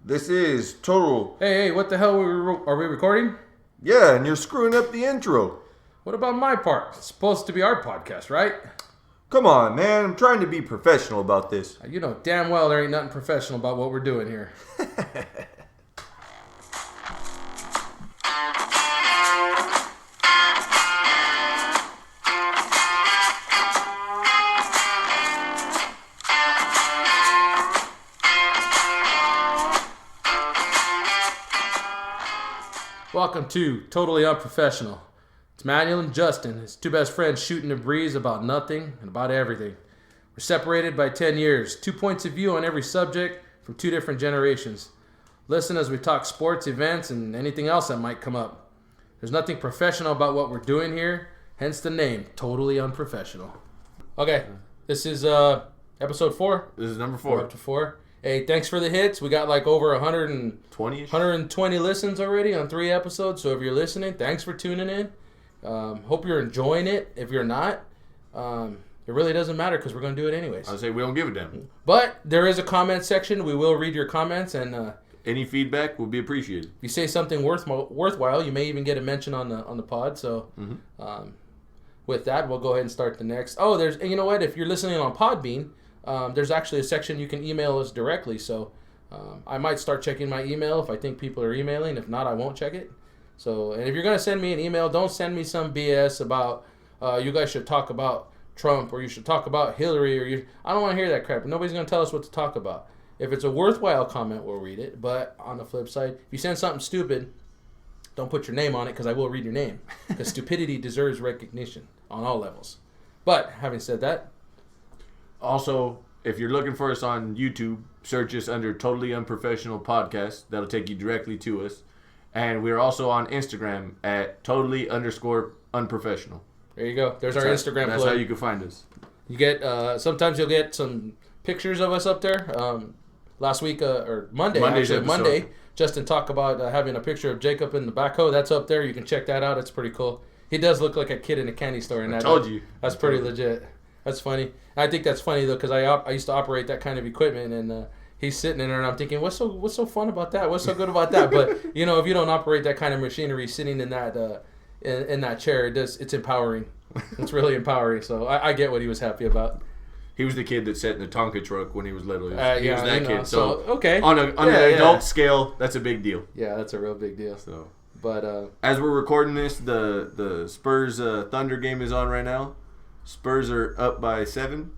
This is total. Hey, what the hell are we recording? Yeah, and you're screwing up the intro. What about my part? It's supposed to be our podcast, right? Come on, man. I'm trying to be professional about this. You know damn well there ain't nothing professional about what we're doing here. Welcome to Totally Unprofessional. It's Manuel and Justin, his two best friends shooting a breeze about nothing and about everything. We're separated by 10 years, 2 points of view on every subject from 2 different generations. Listen as we talk sports, events, and anything else that might come up. There's nothing professional about what we're doing here, hence the name, Totally Unprofessional. Okay, this is episode 4. This is number 4. We're up to 4. Hey, thanks for the hits. We got like over 120 listens already on 3 episodes. So if you're listening, thanks for tuning in. Hope you're enjoying it. If you're not, it really doesn't matter because we're going to do it anyways. I would say we don't give a damn. But there is a comment section. We will read your comments. And any feedback will be appreciated. If you say something worthwhile, you may even get a mention on the pod. So with that, we'll go ahead and start the next. Oh, you know what? If you're listening on Podbean, there's actually a section you can email us directly, so I might start checking my email if I think people are emailing. If not, I won't check it. So, and if you're going to send me an email, don't send me some BS about you guys should talk about Trump or you should talk about Hillary. I don't want to hear that crap. Nobody's going to tell us what to talk about. If it's a worthwhile comment, we'll read it. But on the flip side, if you send something stupid, don't put your name on it because I will read your name. Because stupidity deserves recognition on all levels. But having said that, also, if you're looking for us on YouTube, search us under Totally Unprofessional Podcast. That'll take you directly to us. And we're also on Instagram at Totally_Unprofessional. There you go. There's our Instagram That's plug. how you can find us. You get sometimes you'll get some pictures of us up there. Last week or Monday, Justin talked about having a picture of Jacob in the backhoe. That's up there. You can check that out. It's pretty cool. He does look like a kid in a candy store. I told you. That's pretty legit. That's funny. I think that's funny though because I used to operate that kind of equipment and he's sitting in there and I'm thinking what's so fun about that? What's so good about that? But if you don't operate that kind of machinery, sitting in that in that chair, it's empowering. It's really empowering. So I get what he was happy about. He was the kid that sat in the Tonka truck when he was little. He was that kid. So okay, on an adult scale, that's a big deal. Yeah, that's a real big deal. So, but as we're recording this, the Spurs Thunder game is on right now. Spurs are up by 7.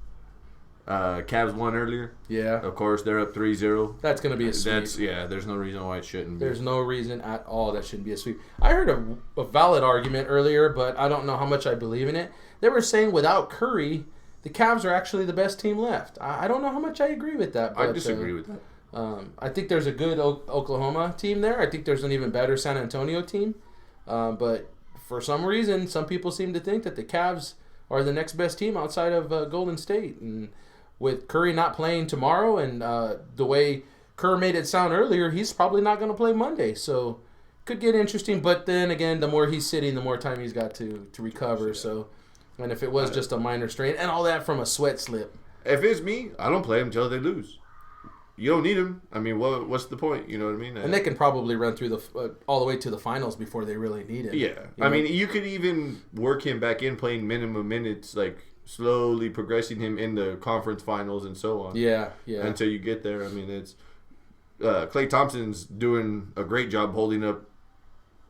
Cavs won earlier. Yeah. Of course, they're up 3-0. That's going to be a sweep. There's no reason why it shouldn't be. There's no reason at all that shouldn't be a sweep. I heard a valid argument earlier, but I don't know how much I believe in it. They were saying without Curry, the Cavs are actually the best team left. I don't know how much I agree with that. But, I disagree with that. I think there's a good Oklahoma team there. I think there's an even better San Antonio team. But for some reason, some people seem to think that the Cavs are the next best team outside of Golden State. And with Curry not playing tomorrow and the way Kerr made it sound earlier, he's probably not going to play Monday. So could get interesting. But then again, the more he's sitting, the more time he's got to recover. Yeah. So, and if it was just a minor strain and all that from a sweat slip. If it's me, I don't play him until they lose. You don't need him. I mean, what's the point? You know what I mean? And they can probably run through all the way to the finals before they really need it. Yeah. I mean, you could even work him back in playing minimum minutes, like slowly progressing him in the conference finals and so on. Yeah. Until you get there. I mean, it's Klay Thompson's doing a great job holding up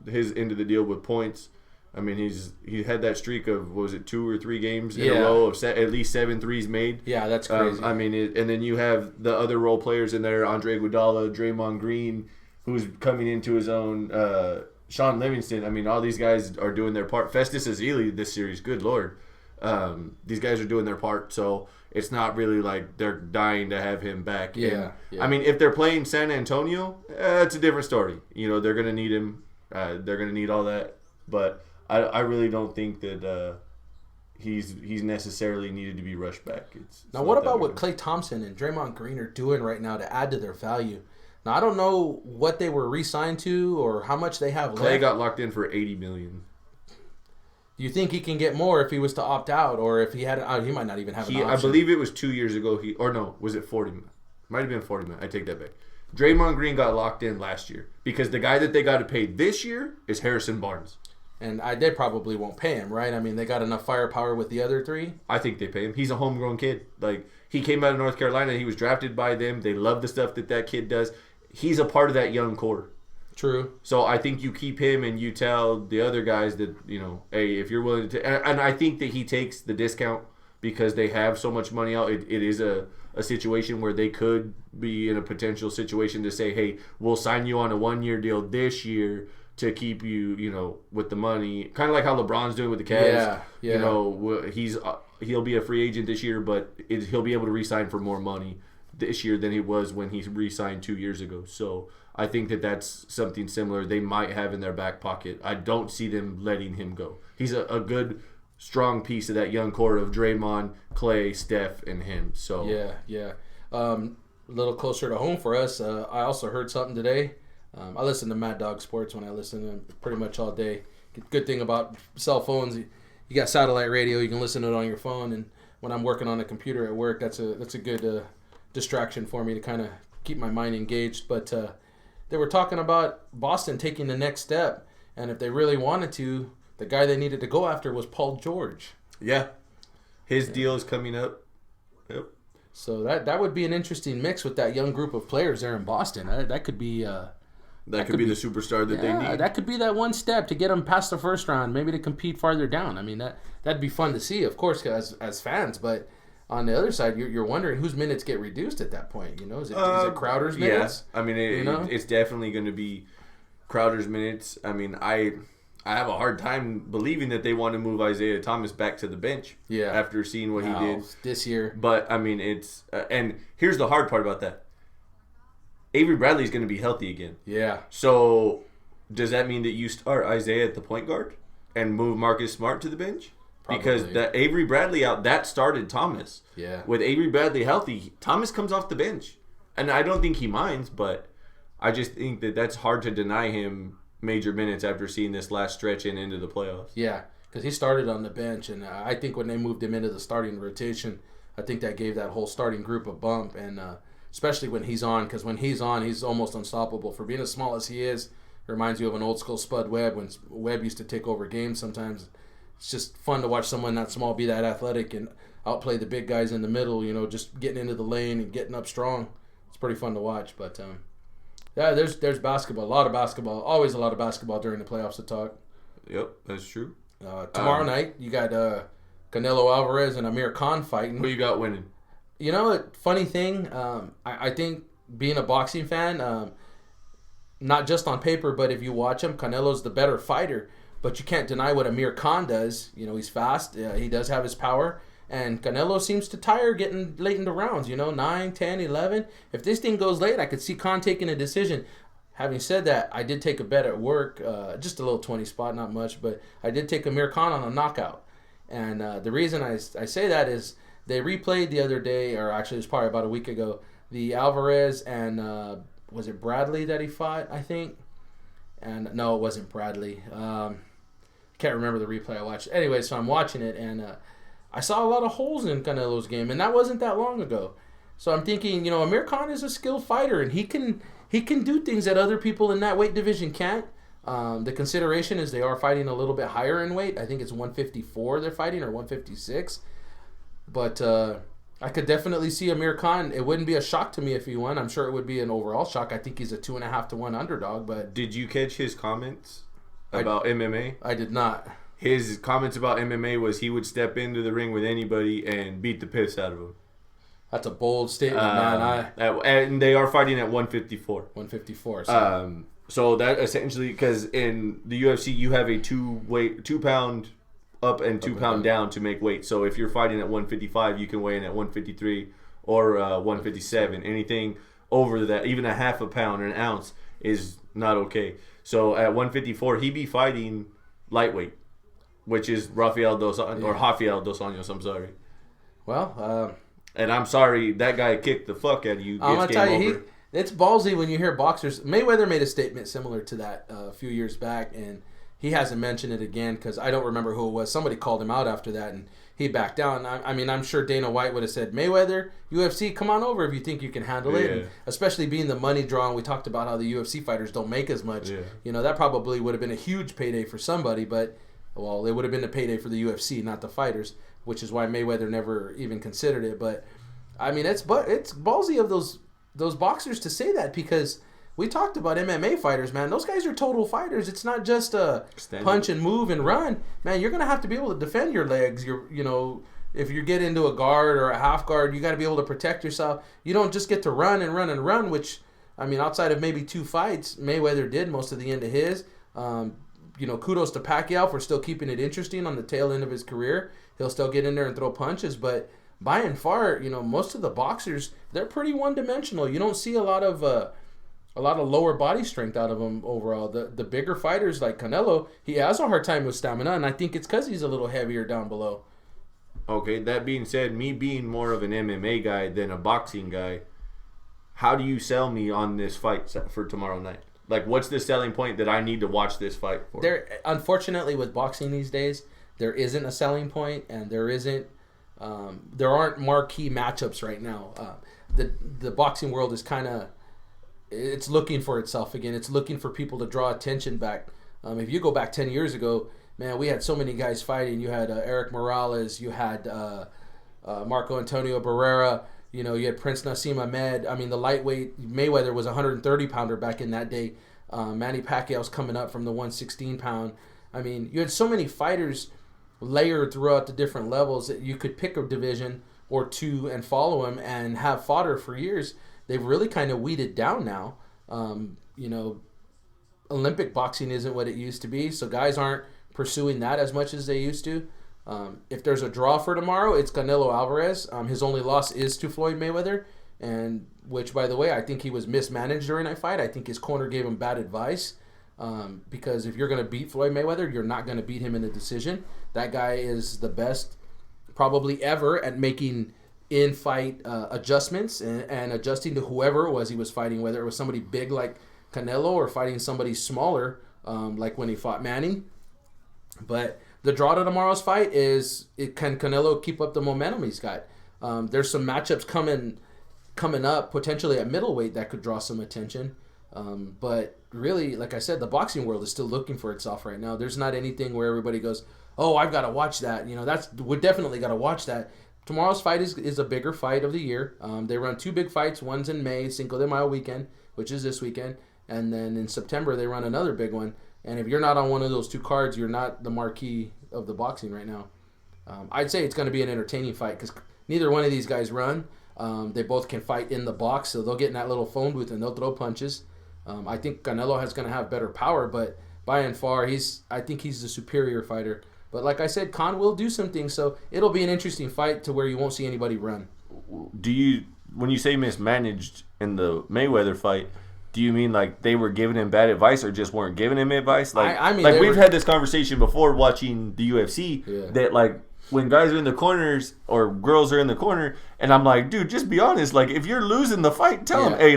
his end of the deal with points. I mean, he had that streak of, what was it, 2 or 3 games in a row of at least 7 threes made. Yeah, that's crazy. I mean, and then you have the other role players in there, Andre Iguodala, Draymond Green, who's coming into his own, Sean Livingston. I mean, all these guys are doing their part. Festus Ezeli this series, good Lord. These guys are doing their part, so it's not really like they're dying to have him back. Yeah. I mean, if they're playing San Antonio, it's a different story. They're going to need him. They're going to need all that. But I really don't think that he's necessarily needed to be rushed back. Now, what about what Klay Thompson and Draymond Green are doing right now to add to their value? Now, I don't know what they were re-signed to or how much they have left. Klay got locked in for $80 million. Do you think he can get more if he was to opt out, or if he had? He might not even have an option. I believe it was 2 years ago. Was it 40? Might have been 40 million. I take that back. Draymond Green got locked in last year because the guy that they got to pay this year is Harrison Barnes. And they probably won't pay him, right? I mean, they got enough firepower with the other three. I think they pay him. He's a homegrown kid. Like, he came out of North Carolina. He was drafted by them. They love the stuff that kid does. He's a part of that young core. True. So I think you keep him and you tell the other guys that, hey, if you're willing to... And I think that he takes the discount because they have so much money out. It is a situation where they could be in a potential situation to say, hey, we'll sign you on a 1-year deal this year to keep you, with the money. Kind of like how LeBron's doing with the Cavs. Yeah. He'll be a free agent this year, but he'll be able to re-sign for more money this year than he was when he re-signed 2 years ago. So I think that that's something similar they might have in their back pocket. I don't see them letting him go. He's a good, strong piece of that young core of Draymond, Clay, Steph, and him. So yeah. A little closer to home for us. I also heard something today. I listen to Mad Dog Sports when I listen to them pretty much all day. Good thing about cell phones, you got satellite radio. You can listen to it on your phone. And when I'm working on a computer at work, that's a good distraction for me to kind of keep my mind engaged. But they were talking about Boston taking the next step, and if they really wanted to, the guy they needed to go after was Paul George. Yeah, his deal is coming up. Yep. So that would be an interesting mix with that young group of players there in Boston. That could be. That could be the superstar that they need. That could be that one step to get them past the first round, maybe to compete farther down. I mean, that'd be fun to see, of course, as fans. But on the other side, you're wondering whose minutes get reduced at that point. Is it Crowder's minutes? Yeah, I mean, it's definitely going to be Crowder's minutes. I mean, I have a hard time believing that they want to move Isaiah Thomas back to the bench. Yeah. After seeing what he did this year. But I mean, it's and here's the hard part about that. Avery Bradley's going to be healthy again. Yeah. So, does that mean that you start Isaiah at the point guard and move Marcus Smart to the bench? Probably. Because that Avery Bradley out, that started Thomas. Yeah. With Avery Bradley healthy, Thomas comes off the bench. And I don't think he minds, but I just think that that's hard to deny him major minutes after seeing this last stretch and into the playoffs. Yeah, because he started on the bench, and I think when they moved him into the starting rotation, I think that gave that whole starting group a bump, and especially when he's on, because when he's on, he's almost unstoppable. For being as small as he is, it reminds you of an old school Spud Webb when Webb used to take over games sometimes. It's just fun to watch someone that small be that athletic and outplay the big guys in the middle, just getting into the lane and getting up strong. It's pretty fun to watch. But, yeah, there's basketball, a lot of basketball, always a lot of basketball during the playoffs to talk. Yep, that's true. Tomorrow night, you got Canelo Alvarez and Amir Khan fighting. Who you got winning? Funny thing, I think being a boxing fan, not just on paper, but if you watch him, Canelo's the better fighter. But you can't deny what Amir Khan does. He's fast. He does have his power. And Canelo seems to tire getting late in the rounds, 9, 10, 11. If this thing goes late, I could see Khan taking a decision. Having said that, I did take a bet at work, just a little 20 spot, not much, but I did take Amir Khan on a knockout. And the reason I say that is they replayed the other day, or actually it was probably about a week ago, the Alvarez and, was it Bradley that he fought, I think? And no, it wasn't Bradley. Can't remember the replay I watched. Anyway, so I'm watching it, and I saw a lot of holes in Canelo's game, and that wasn't that long ago. So I'm thinking, Amir Khan is a skilled fighter, and he can do things that other people in that weight division can't. The consideration is they are fighting a little bit higher in weight. I think it's 154 they're fighting, or 156. But I could definitely see Amir Khan. It wouldn't be a shock to me if he won. I'm sure it would be an overall shock. I think he's a 2.5 to 1 underdog. But did you catch his comments about MMA? I did not. His comments about MMA was he would step into the ring with anybody and beat the piss out of him. That's a bold statement, man. And they are fighting at 154. 154. So that essentially, because in the UFC you have a 2 pound up and 2 pound down to make weight. So if you're fighting at 155, you can weigh in at 153 or 157. Anything over that, even a half a pound or an ounce, is not okay. So at 154, he'd be fighting lightweight, which is Rafael Dos Anjos. I'm sorry. Well, and I'm sorry that guy kicked the fuck out of you. I'm gonna tell you, it's ballsy when you hear boxers. Mayweather made a statement similar to that a few years back, and he hasn't mentioned it again because I don't remember who it was. Somebody called him out after that, and he backed down. I mean, I'm sure Dana White would have said, Mayweather, UFC, come on over if you think you can handle it. And especially being the money draw, and we talked about how the UFC fighters don't make as much. Yeah. You know, that probably would have been a huge payday for somebody, but, well, it would have been a payday for the UFC, not the fighters, which is why Mayweather never even considered it. But, I mean, it's ballsy of those boxers to say that because we talked about MMA fighters, man. Those guys are total fighters. It's not just a punch and move and run. Man, you're going to have to be able to defend your legs. If you get into a guard or a half guard, you got to be able to protect yourself. You don't just get to run and run and run, which, I mean, outside of maybe 2 fights, Mayweather did most of the end of his. Kudos to Pacquiao for still keeping it interesting on the tail end of his career. He'll still get in there and throw punches, but by and far, most of the boxers, they're pretty one-dimensional. You don't see a lot of lower body strength out of them overall. The bigger fighters like Canelo, he has a hard time with stamina, and I think it's because he's a little heavier down below. Okay, that being said, me being more of an MMA guy than a boxing guy, how do you sell me on this fight for tomorrow night? Like, what's the selling point that I need to watch this fight for? Unfortunately, with boxing these days, there isn't a selling point, and there aren't marquee matchups right now. The boxing world is kind of, it's looking for itself again. It's looking for people to draw attention back. If you go back 10 years ago, man, we had so many guys fighting. You had Eric Morales. You had Marco Antonio Barrera. You had Prince Nassim Ahmed. I mean, the lightweight Mayweather was a 130-pounder back in that day. Manny Pacquiao's coming up from the 116-pound. I mean, you had so many fighters layered throughout the different levels that you could pick a division or two and follow them and have fodder for years. They've really kind of weeded down now. Olympic boxing isn't what it used to be, so guys aren't pursuing that as much as they used to. If there's a draw for tomorrow, it's Canelo Alvarez. His only loss is to Floyd Mayweather, and which, by the way, I think he was mismanaged during that fight. I think his corner gave him bad advice because if you're going to beat Floyd Mayweather, you're not going to beat him in a decision. That guy is the best probably ever at making in-fight adjustments and adjusting to whoever it was he was fighting, whether it was somebody big like Canelo or fighting somebody smaller like when he fought Manny. But the draw to tomorrow's fight is, can Canelo keep up the momentum he's got? There's some matchups coming up potentially at middleweight that could draw some attention. But really, like I said, the boxing world is still looking for itself right now. There's not anything where everybody goes, oh, I've got to watch that. We definitely got to watch that. Tomorrow's fight is a bigger fight of the year. They run 2 big fights. One's in May, Cinco de Mayo weekend, which is this weekend. And then in September, they run another big one. And if you're not on one of those 2 cards, you're not the marquee of the boxing right now. I'd say it's going to be an entertaining fight because neither one of these guys run. They both can fight in the box, so they'll get in that little phone booth and they'll throw punches. I think Canelo is going to have better power, but by and far, I think he's the superior fighter. But like I said, Khan will do some things, so it'll be an interesting fight to where you won't see anybody run. When you say mismanaged in the Mayweather fight, do you mean like they were giving him bad advice or just weren't giving him advice? Like, we've had this conversation before watching the UFC that like when guys are in the corners or girls are in the corner, and I'm like, dude, just be honest. Like if you're losing the fight, tell them, hey,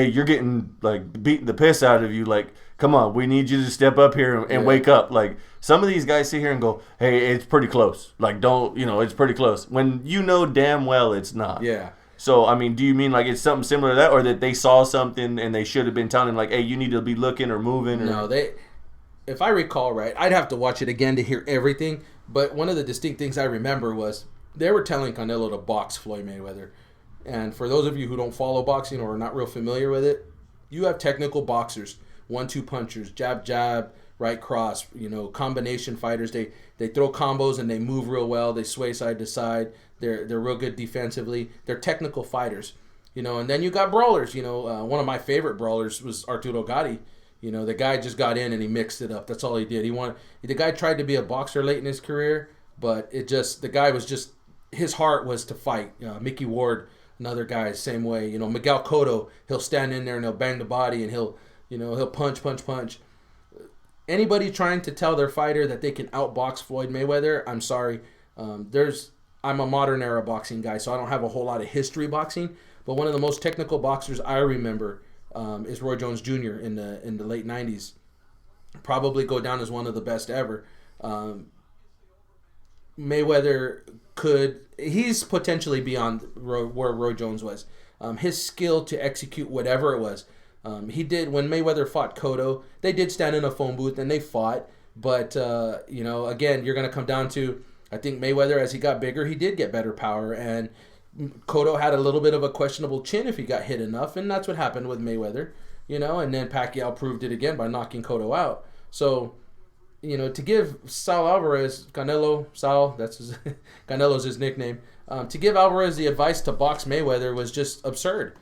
you're getting like beating the piss out of you. Like, come on, we need you to step up here and wake up. Like some of these guys sit here and go, hey, it's pretty close. Like it's pretty close when damn well it's not. Yeah. So, I mean, do you mean like it's something similar to that, or that they saw something and they should have been telling him, like, hey, you need to be looking or moving? Or... No, if I recall right, I'd have to watch it again to hear everything, but one of the distinct things I remember was they were telling Canelo to box Floyd Mayweather. And for those of you who don't follow boxing or are not real familiar with it, you have technical boxers, 1-2 punchers, jab, jab, right cross, combination fighters. They throw combos and they move real well. They sway side to side. They're real good defensively. They're technical fighters, and then you got brawlers. One of my favorite brawlers was Arturo Gatti. The guy just got in and he mixed it up. That's all he did. The guy tried to be a boxer late in his career, but the guy was just, his heart was to fight. Mickey Ward, another guy, same way. Miguel Cotto, he'll stand in there and he'll bang the body and he'll punch. Anybody trying to tell their fighter that they can outbox Floyd Mayweather, I'm sorry. I'm a modern era boxing guy, so I don't have a whole lot of history boxing. But one of the most technical boxers I remember is Roy Jones Jr. in the late '90s. probably go down as one of the best ever. Mayweather he's potentially beyond where Roy Jones was. His skill to execute whatever it was. He did, when Mayweather fought Cotto, they did stand in a phone booth and they fought. But, again, you're going to come down to, I think Mayweather, as he got bigger, he did get better power. And Cotto had a little bit of a questionable chin if he got hit enough. And that's what happened with Mayweather, and then Pacquiao proved it again by knocking Cotto out. So, to give Sal Alvarez, Canelo's his nickname, to give Alvarez the advice to box Mayweather was just absurd.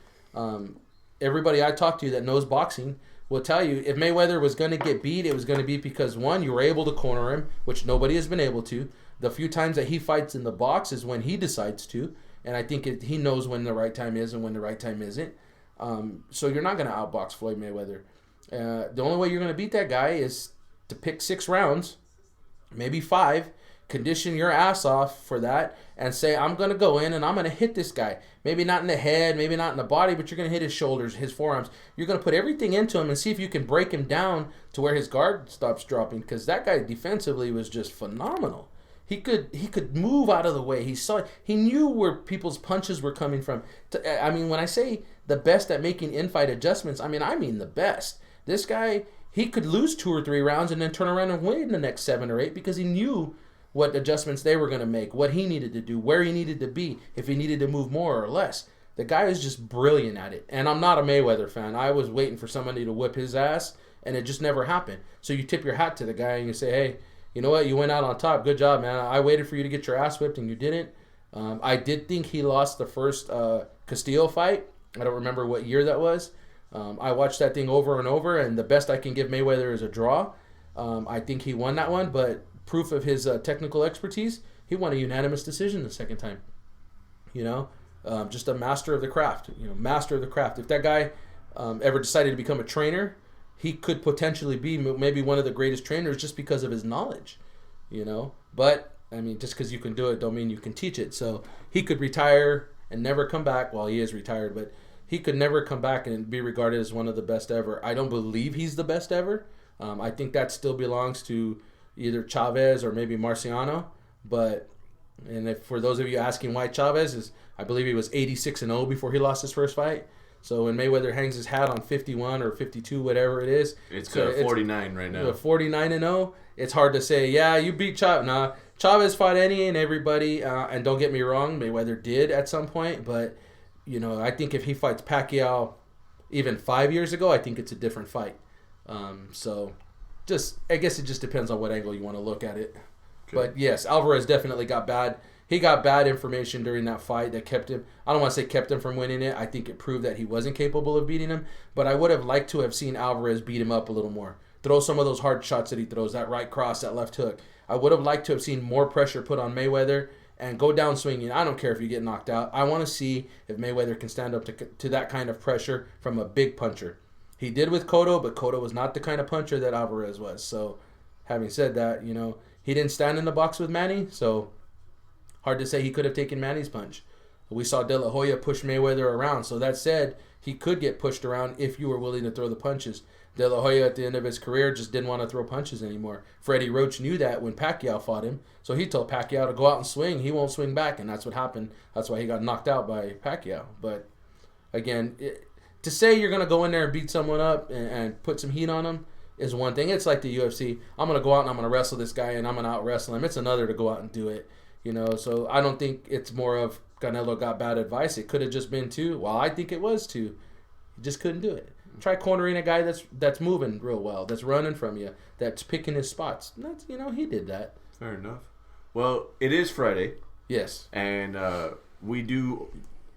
Everybody I talk to that knows boxing will tell you if Mayweather was going to get beat, it was going to be because, one, you were able to corner him, which nobody has been able to. The few times that he fights in the box is when he decides to, and I think he knows when the right time is and when the right time isn't. So you're not going to outbox Floyd Mayweather. The only way you're going to beat that guy is to pick 6 rounds, maybe 5, condition your ass off for that, and say, I'm going to go in and I'm going to hit this guy. Maybe not in the head, maybe not in the body, but you're going to hit his shoulders, his forearms. You're going to put everything into him and see if you can break him down to where his guard stops dropping, because that guy defensively was just phenomenal. He could move out of the way. He knew where people's punches were coming from. When I say the best at making in-fight adjustments, I mean the best. This guy, he could lose 2 or 3 rounds and then turn around and win the next 7 or 8 because he knew what adjustments they were going to make, what he needed to do, where he needed to be, if he needed to move more or less. The guy is just brilliant at it. And I'm not a Mayweather fan. I was waiting for somebody to whip his ass, and it just never happened. So you tip your hat to the guy and you say, hey, you know what? You went out on top. Good job, man. I waited for you to get your ass whipped, and you didn't. I did think he lost the first Castillo fight. I don't remember what year that was. I watched that thing over and over, and the best I can give Mayweather is a draw. I think he won that one, but proof of his technical expertise, he won a unanimous decision the second time. Just a master of the craft. Master of the craft. If that guy ever decided to become a trainer, he could potentially be maybe one of the greatest trainers just because of his knowledge. But just because you can do it don't mean you can teach it. So he could retire and never come back. Well, he is retired, but he could never come back and be regarded as one of the best ever. I don't believe he's the best ever. I think that still belongs to either Chavez or maybe Marciano. And if for those of you asking why Chavez I believe he was 86-0 before he lost his first fight. So when Mayweather hangs his hat on 51 or 52, whatever it is, it's 49 right now. 49-0. It's hard to say, yeah, you beat Chavez. Nah, Chavez fought any and everybody, and don't get me wrong, Mayweather did at some point, but I think if he fights Pacquiao even 5 years ago, I think it's a different fight. I guess it just depends on what angle you want to look at it. Okay. But yes, Alvarez definitely got bad. He got bad information during that fight that kept him. I don't want to say kept him from winning it. I think it proved that he wasn't capable of beating him. But I would have liked to have seen Alvarez beat him up a little more. Throw some of those hard shots that he throws, that right cross, that left hook. I would have liked to have seen more pressure put on Mayweather and go down swinging. I don't care if you get knocked out. I want to see if Mayweather can stand up to that kind of pressure from a big puncher. He did with Cotto, but Cotto was not the kind of puncher that Alvarez was. So, having said that, he didn't stand in the box with Manny, so hard to say he could have taken Manny's punch. We saw De La Hoya push Mayweather around, so that said, he could get pushed around if you were willing to throw the punches. De La Hoya at the end of his career just didn't want to throw punches anymore. Freddie Roach knew that when Pacquiao fought him, so he told Pacquiao to go out and swing. He won't swing back, and that's what happened. That's why he got knocked out by Pacquiao. But again, to say you're going to go in there and beat someone up and put some heat on them is one thing. It's like the UFC. I'm going to go out and I'm going to wrestle this guy and I'm going to out-wrestle him. It's another to go out and do it. So I don't think it's more of Canelo got bad advice. It could have just been too. Well, I think it was too. He just couldn't do it. Try cornering a guy that's moving real well, that's running from you, that's picking his spots. That's he did that. Fair enough. Well, it is Friday. Yes. And we do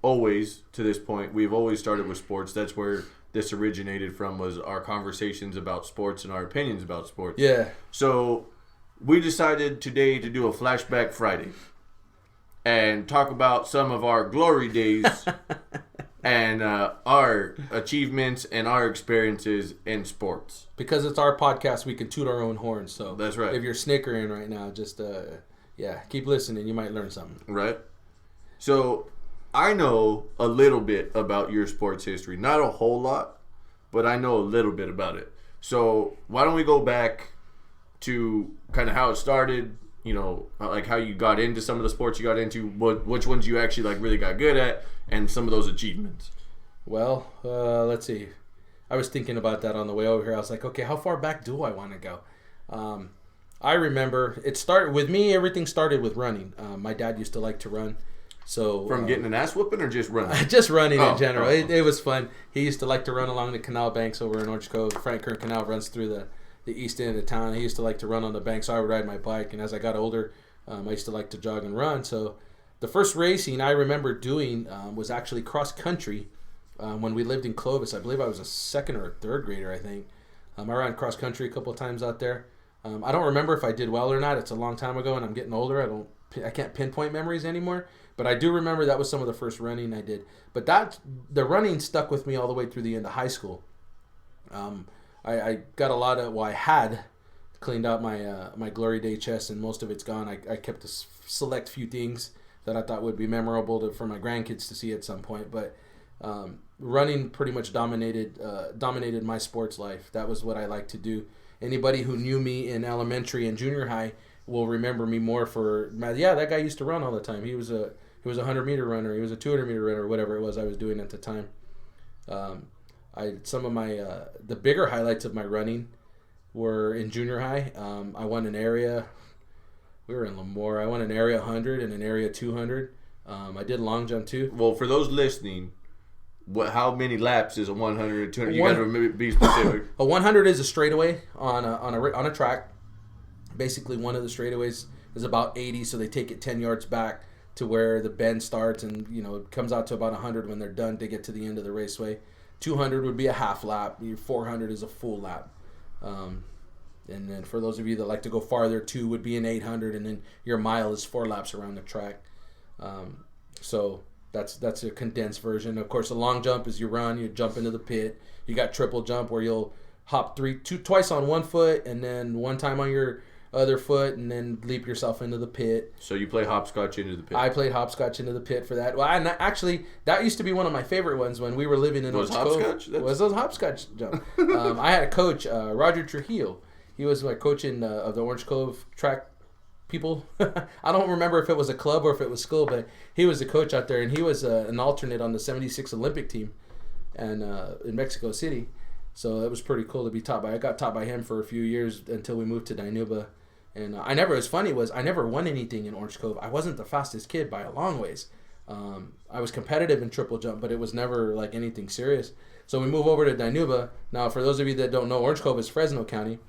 always, to this point, we've always started with sports. That's where this originated from, was our conversations about sports and our opinions about sports. Yeah. So we decided today to do a Flashback Friday and talk about some of our glory days and our achievements and our experiences in sports. Because it's our podcast, we can toot our own horn. So that's right. If you're snickering right now, just keep listening. You might learn something. Right. So I know a little bit about your sports history. Not a whole lot, but I know a little bit about it. So why don't we go back to kind of how it started? You know, like how you got into some of the sports you got into, which ones you actually like really got good at, and some of those achievements. Well, let's see. I was thinking about that on the way over here. I was like, okay, how far back do I want to go? I remember it started with me. Everything started with running. My dad used to like to run. So from getting an ass whooping or just running? Just running in general. It was fun. He used to like to run along the canal banks over in Orange Cove. Frank Kern Canal runs through the east end of the town. He used to like to run on the bank, so I would ride my bike. And as I got older, I used to like to jog and run. So the first racing I remember doing was actually cross country when we lived in Clovis. I believe I was a second or a third grader, I think. I ran cross country a couple of times out there. I don't remember if I did well or not. It's a long time ago, and I'm getting older. I can't pinpoint memories anymore. But I do remember that was some of the first running I did. But the running stuck with me all the way through the end of high school. I got a lot of, I had cleaned out my Glory Day chest, and most of it's gone. I kept a select few things that I thought would be memorable for my grandkids to see at some point. But running pretty much dominated my sports life. That was what I liked to do. Anybody who knew me in elementary and junior high will remember me more for, that guy used to run all the time. He was a 100-meter runner. He was a 200-meter runner, whatever it was I was doing at the time. Some of my the bigger highlights of my running were in junior high. I won an area. We were in Lemoore. I won an area 100 and an area 200. I did long jump too. Well, for those listening, how many laps is a 100 and 200? You got to be specific. A 100 is a straightaway on a track. Basically, one of the straightaways is about 80, so they take it 10 yards back to where the bend starts, and it comes out to about 100 when they're done to get to the end of the raceway. 200 would be a half lap. Your 400 is a full lap. And then for those of you that like to go farther, 2 would be an 800, and then your mile is 4 laps around the track. So that's a condensed version. Of course, a long jump is you run, you jump into the pit. You got triple jump where you'll hop twice on one foot and then one time on your other foot and then leap yourself into the pit. So you play hopscotch into the pit. I played hopscotch into the pit for that. Well, actually, that used to be one of my favorite ones when we were living in Orange Cove. Was those hopscotch jump? I had a coach, Roger Trujillo. He was my coach of the Orange Cove track people. I don't remember if it was a club or if it was school, but he was the coach out there, and he was an alternate on the '76 Olympic team, and in Mexico City. So it was pretty cool to be taught by. I got taught by him for a few years until we moved to Dinuba. And I never won anything in Orange Cove. I wasn't the fastest kid by a long ways. I was competitive in triple jump, but it was never like anything serious. So we move over to Dinuba. Now, for those of you that don't know, Orange Cove is Fresno County.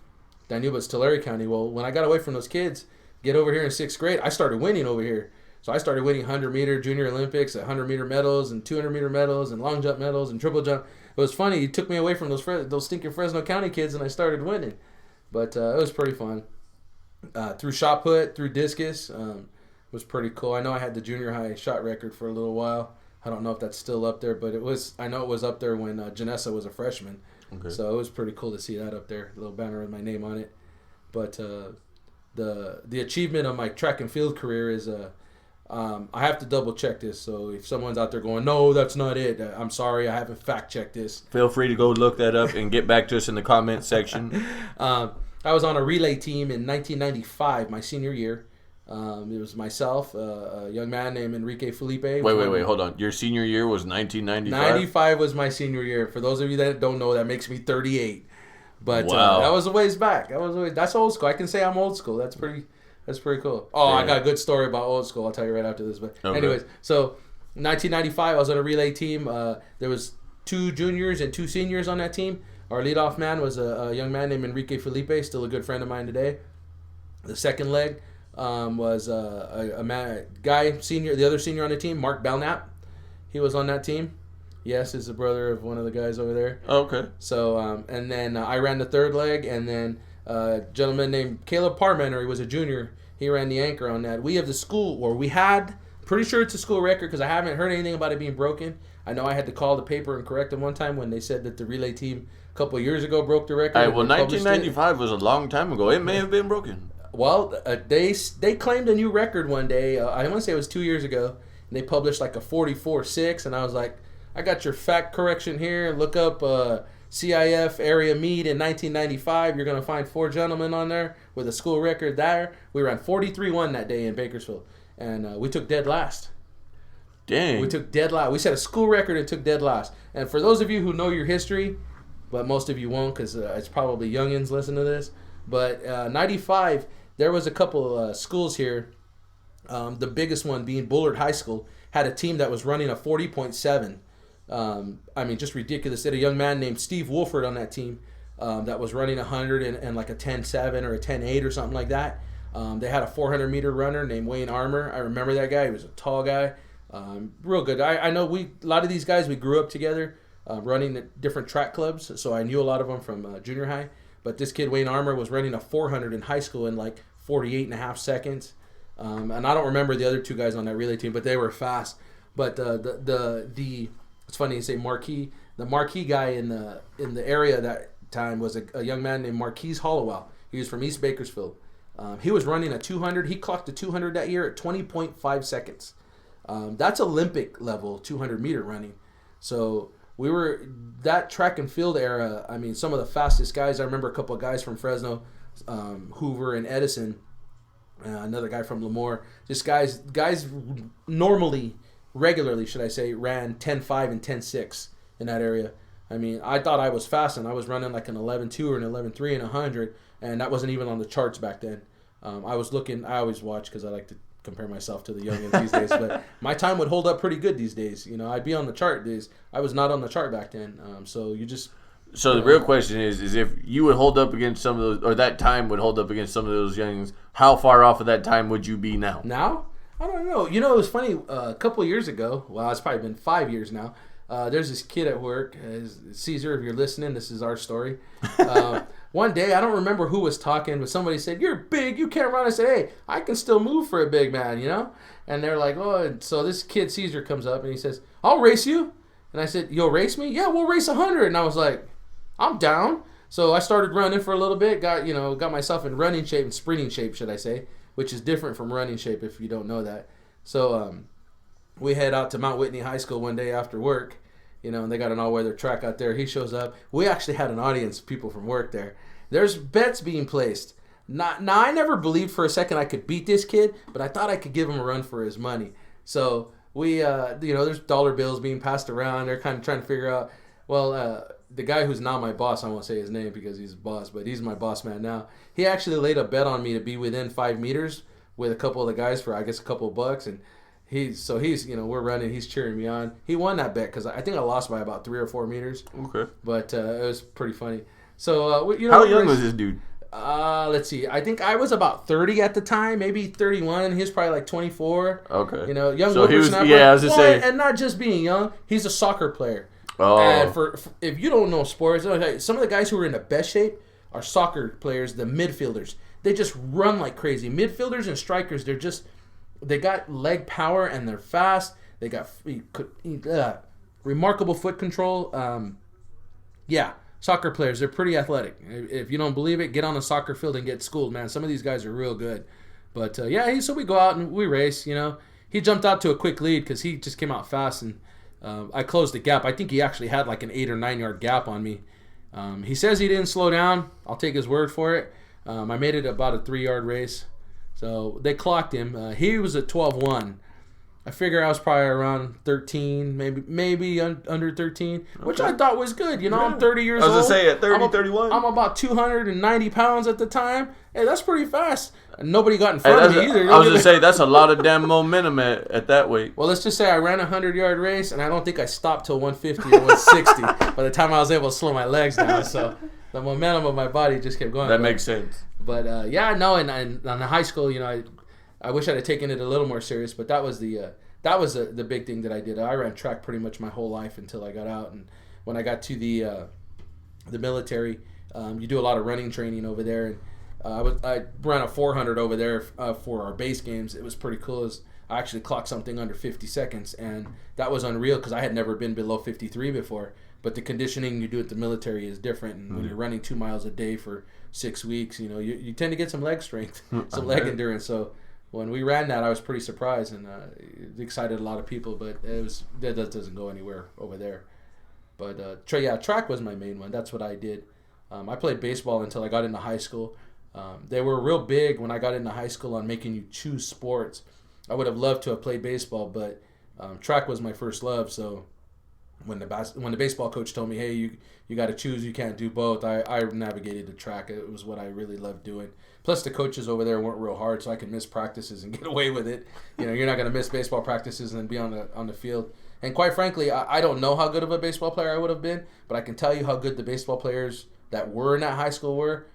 Dinuba is Tulare County. Well, when I got away from those kids, get over here in 6th grade, I started winning over here. So I started winning 100-meter Junior Olympics, 100-meter medals, and 200-meter medals, and long jump medals, and triple jump. It was funny. You took me away from those stinking Fresno County kids, and I started winning. But it was pretty fun. Through shot put, through discus, was pretty cool. I know I had the junior high shot record for a little while. I don't know if that's still up there, but I know it was up there when Janessa was a freshman. Okay. So it was pretty cool to see that up there, a little banner with my name on it. But the achievement of my track and field career is I have to double check this. So if someone's out there going, no, that's not it, I'm sorry, I haven't fact checked this. Feel free to go look that up and get back to us in the comment section. I was on a relay team in 1995, my senior year. It was myself, a young man named Enrique Felipe. Wait, hold on. Your senior year was 1995? 95 was my senior year. For those of you that don't know, that makes me 38. But wow. That was a ways back. That's old school. I can say I'm old school. That's pretty cool. Oh, yeah. I got a good story about old school. I'll tell you right after this. But anyways, so 1995, I was on a relay team. There was 2 juniors and 2 seniors on that team. Our leadoff man was a young man named Enrique Felipe, still a good friend of mine today. The second leg was a guy, senior, the other senior on the team, Mark Belknap. He was on that team. Yes, is the brother of one of the guys over there. Oh, okay. So, and then I ran the third leg, and then a gentleman named Caleb Parmenter, he was a junior. He ran the anchor on that. We had, pretty sure it's a school record because I haven't heard anything about it being broken. I know I had to call the paper and correct them one time when they said that the relay team a couple of years ago broke the record. All right, well, 1995 was a long time ago. It may have been broken. Well, they claimed a new record one day. I want to say it was 2 years ago. And they published like a 44.6, and I was like, I got your fact correction here. Look up CIF area meet in 1995. You're going to find 4 gentlemen on there with a school record there. We ran 43-1 that day in Bakersfield, and we took dead last. Dang. We took dead last. We set a school record and took dead last. And for those of you who know your history, but most of you won't because it's probably youngins listen to this, but 95, there was a couple schools here. The biggest one being Bullard High School had a team that was running a 40.7. I mean, just ridiculous. They had a young man named Steve Wolford on that team that was running 100 and like a 10.7 or a 10.8 or something like that. They had a 400-meter runner named Wayne Armour. I remember that guy. He was a tall guy. Real good. I know a lot of these guys, we grew up together running at different track clubs, so I knew a lot of them from junior high. But this kid, Wayne Armour, was running a 400 in high school in like 48.5 seconds. And I don't remember the other 2 guys on that relay team, but they were fast. But it's funny you say marquee. The marquee guy in the area that time was a young man named Marquise Hollowell. He was from East Bakersfield. He was running a 200. He clocked a 200 that year at 20.5 seconds. That's Olympic level 200-meter running. So we were that track and field era. I mean, some of the fastest guys. I remember a couple of guys from Fresno, Hoover and Edison. Another guy from Lemoore. Just guys regularly, should I say, ran 10.5 and 10.6 in that area. I mean, I thought I was fast, and I was running like an 11.2 or an 11.3 and 100, and that wasn't even on the charts back then. I always watch because I like to compare myself to the youngins these days, but my time would hold up pretty good these days. You know, I'd be on the chart days. I was not on the chart back then. So the real question is if you would hold up against some of those, or that time would hold up against some of those youngins, how far off of that time would you be now? Now? I don't know. You know, it was funny. A couple of years ago, well, it's probably been 5 years now, there's this kid at work. Caesar, if you're listening, this is our story. One day, I don't remember who was talking, but somebody said, "You're big, you can't run." I said, "Hey, I can still move for a big man, you know?" And they're like, "Oh," and so this kid, Caesar, comes up and he says, "I'll race you." And I said, "You'll race me?" "Yeah, we'll race 100. And I was like, "I'm down." So I started running for a little bit, got myself in running shape and sprinting shape, should I say, which is different from running shape if you don't know that. So we head out to Mount Whitney High School one day after work, and they got an all-weather track out there. He shows up. We actually had an audience of people from work there. There's bets being placed. Now, I never believed for a second I could beat this kid, but I thought I could give him a run for his money. So we, there's dollar bills being passed around. They're kind of trying to figure out, the guy who's now my boss, I won't say his name because he's a boss, but he's my boss man now. He actually laid a bet on me to be within 5 meters with a couple of the guys for, I guess, a couple of bucks. And he's we're running. He's cheering me on. He won that bet because I think I lost by about 3 or 4 meters. Okay. But it was pretty funny. So, how young was this dude? Let's see. I think I was about 30 at the time, maybe 31. He was probably like 24. Okay. Young so whippersnapper. Yeah, I was just saying. And not just being young, he's a soccer player. Oh. And for if you don't know sports, some of the guys who are in the best shape are soccer players, the midfielders. They just run like crazy. Midfielders and strikers, they got leg power and they're fast. They got remarkable foot control. Soccer players, they're pretty athletic. If you don't believe it, get on a soccer field and get schooled, man. Some of these guys are real good. But, so we go out and we race, He jumped out to a quick lead because he just came out fast, and I closed the gap. I think he actually had like an 8 or 9 yard gap on me. He says he didn't slow down. I'll take his word for it. I made it about a 3 yard race. So they clocked him. He was at 12-1. I figure I was probably around 13, maybe under 13, which I thought was good. I'm 30 years old. I was going to say, at 30, 31. I'm about 290 pounds at the time. Hey, that's pretty fast. And nobody got in front of me either. I was going to say, that's a lot of damn momentum at that weight. Well, let's just say I ran a 100-yard race, and I don't think I stopped till 150 or 160 by the time I was able to slow my legs down. So the momentum of my body just kept going. That makes sense. But, in high school, I wish I'd have taken it a little more serious, but that was the big thing that I did. I ran track pretty much my whole life until I got out, and when I got to the military, you do a lot of running training over there, and I ran a 400 over there for our base games. It was pretty cool. I actually clocked something under 50 seconds, and that was unreal because I had never been below 53 before. But the conditioning you do at the military is different, and when you're running 2 miles a day for 6 weeks, you tend to get some leg strength, some leg endurance. So when we ran that, I was pretty surprised, and it excited a lot of people. But that doesn't go anywhere over there. But track was my main one. That's what I did. I played baseball until I got into high school. They were real big when I got into high school on making you choose sports. I would have loved to have played baseball, but track was my first love. So when the baseball coach told me, hey, you got to choose, you can't do both, I navigated the track. It was what I really loved doing. Plus the coaches over there weren't real hard, so I could miss practices and get away with it. You're not going to miss baseball practices and then be on the field. And quite frankly, I don't know how good of a baseball player I would have been, but I can tell you how good the baseball players that were in that high school were.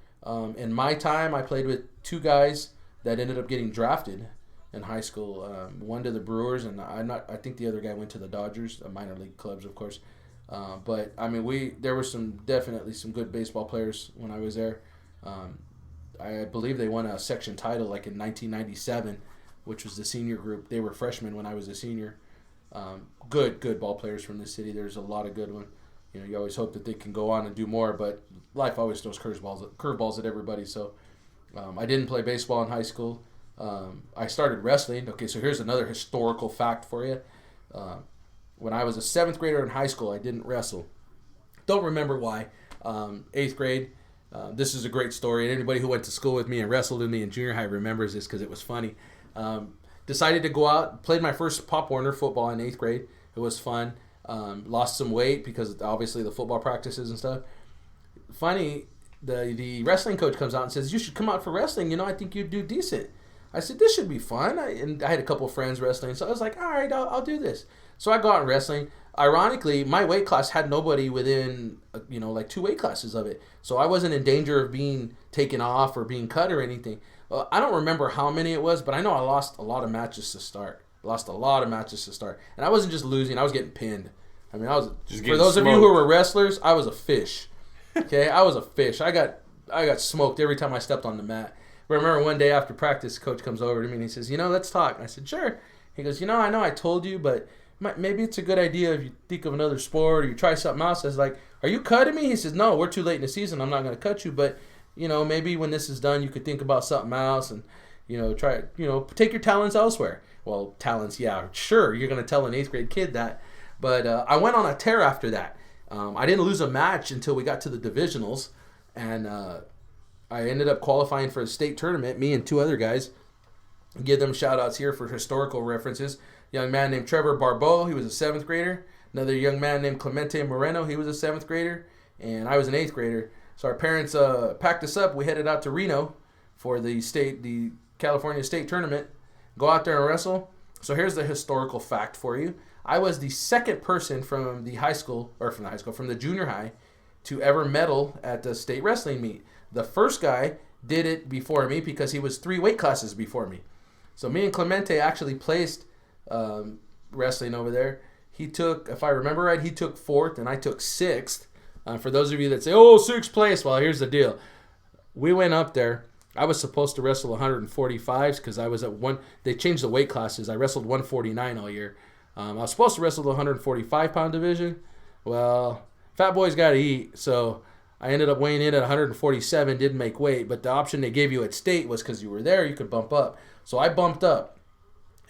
In my time, I played with 2 guys that ended up getting drafted in high school. One to the Brewers, and I think the other guy went to the Dodgers, minor league clubs, of course. But I mean, there were definitely some good baseball players when I was there. I believe they won a section title like in 1997, which was the senior group. They were freshmen when I was a senior. Good ball players from the city. There's a lot of good ones. You always hope that they can go on and do more, but life always throws curveballs at everybody. So I didn't play baseball in high school. I started wrestling. Okay, so here's another historical fact for you. When I was a 7th grader in high school, I didn't wrestle. Don't remember why. 8th grade. This is a great story. And anybody who went to school with me and wrestled with me in junior high remembers this because it was funny. Decided to go out, played my first Pop Warner football in 8th grade. It was fun. Lost some weight because obviously the football practices and stuff. Funny, the wrestling coach comes out and says, you should come out for wrestling. I think you'd do decent. I said, this should be fun. And I had a couple of friends wrestling. So I was like, all right, I'll do this. So I go out wrestling. Ironically, my weight class had nobody within, like 2 weight classes of it. So I wasn't in danger of being taken off or being cut or anything. I don't remember how many it was, but I know I lost a lot of matches to start. And I wasn't just losing, I was getting pinned. I mean, for those of you who were wrestlers, I was a fish. Okay, I was a fish. I got smoked every time I stepped on the mat. I remember one day after practice, coach comes over to me and he says, let's talk. And I said, sure. He goes, I know I told you, but maybe it's a good idea if you think of another sport or you try something else. I was like, are you cutting me? He says, no, we're too late in the season. I'm not going to cut you, but maybe when this is done, you could think about something else and, try, take your talents elsewhere. Well, talents, yeah, sure. You're going to tell an 8th grade kid that. But I went on a tear after that. I didn't lose a match until we got to the divisionals. And I ended up qualifying for a state tournament, me and 2 other guys. Give them shout outs here for historical references. Young man named Trevor Barbeau, he was a 7th grader. Another young man named Clemente Moreno, he was a 7th grader. And I was an 8th grader. So our parents packed us up. We headed out to Reno for the California State Tournament. Go out there and wrestle. So here's the historical fact for you. I was the 2nd person from the junior high to ever medal at the state wrestling meet. The first guy did it before me because he was 3 weight classes before me. So me and Clemente actually placed wrestling over there. He took, if I remember right, he took 4th and I took 6th. For those of you that say, 6th place, well, here's the deal. We went up there. I was supposed to wrestle 145s because I was at they changed the weight classes. I wrestled 149 all year. I was supposed to wrestle the 145-pound division. Well, fat boys got to eat, so I ended up weighing in at 147, didn't make weight, but the option they gave you at state was because you were there, you could bump up. So I bumped up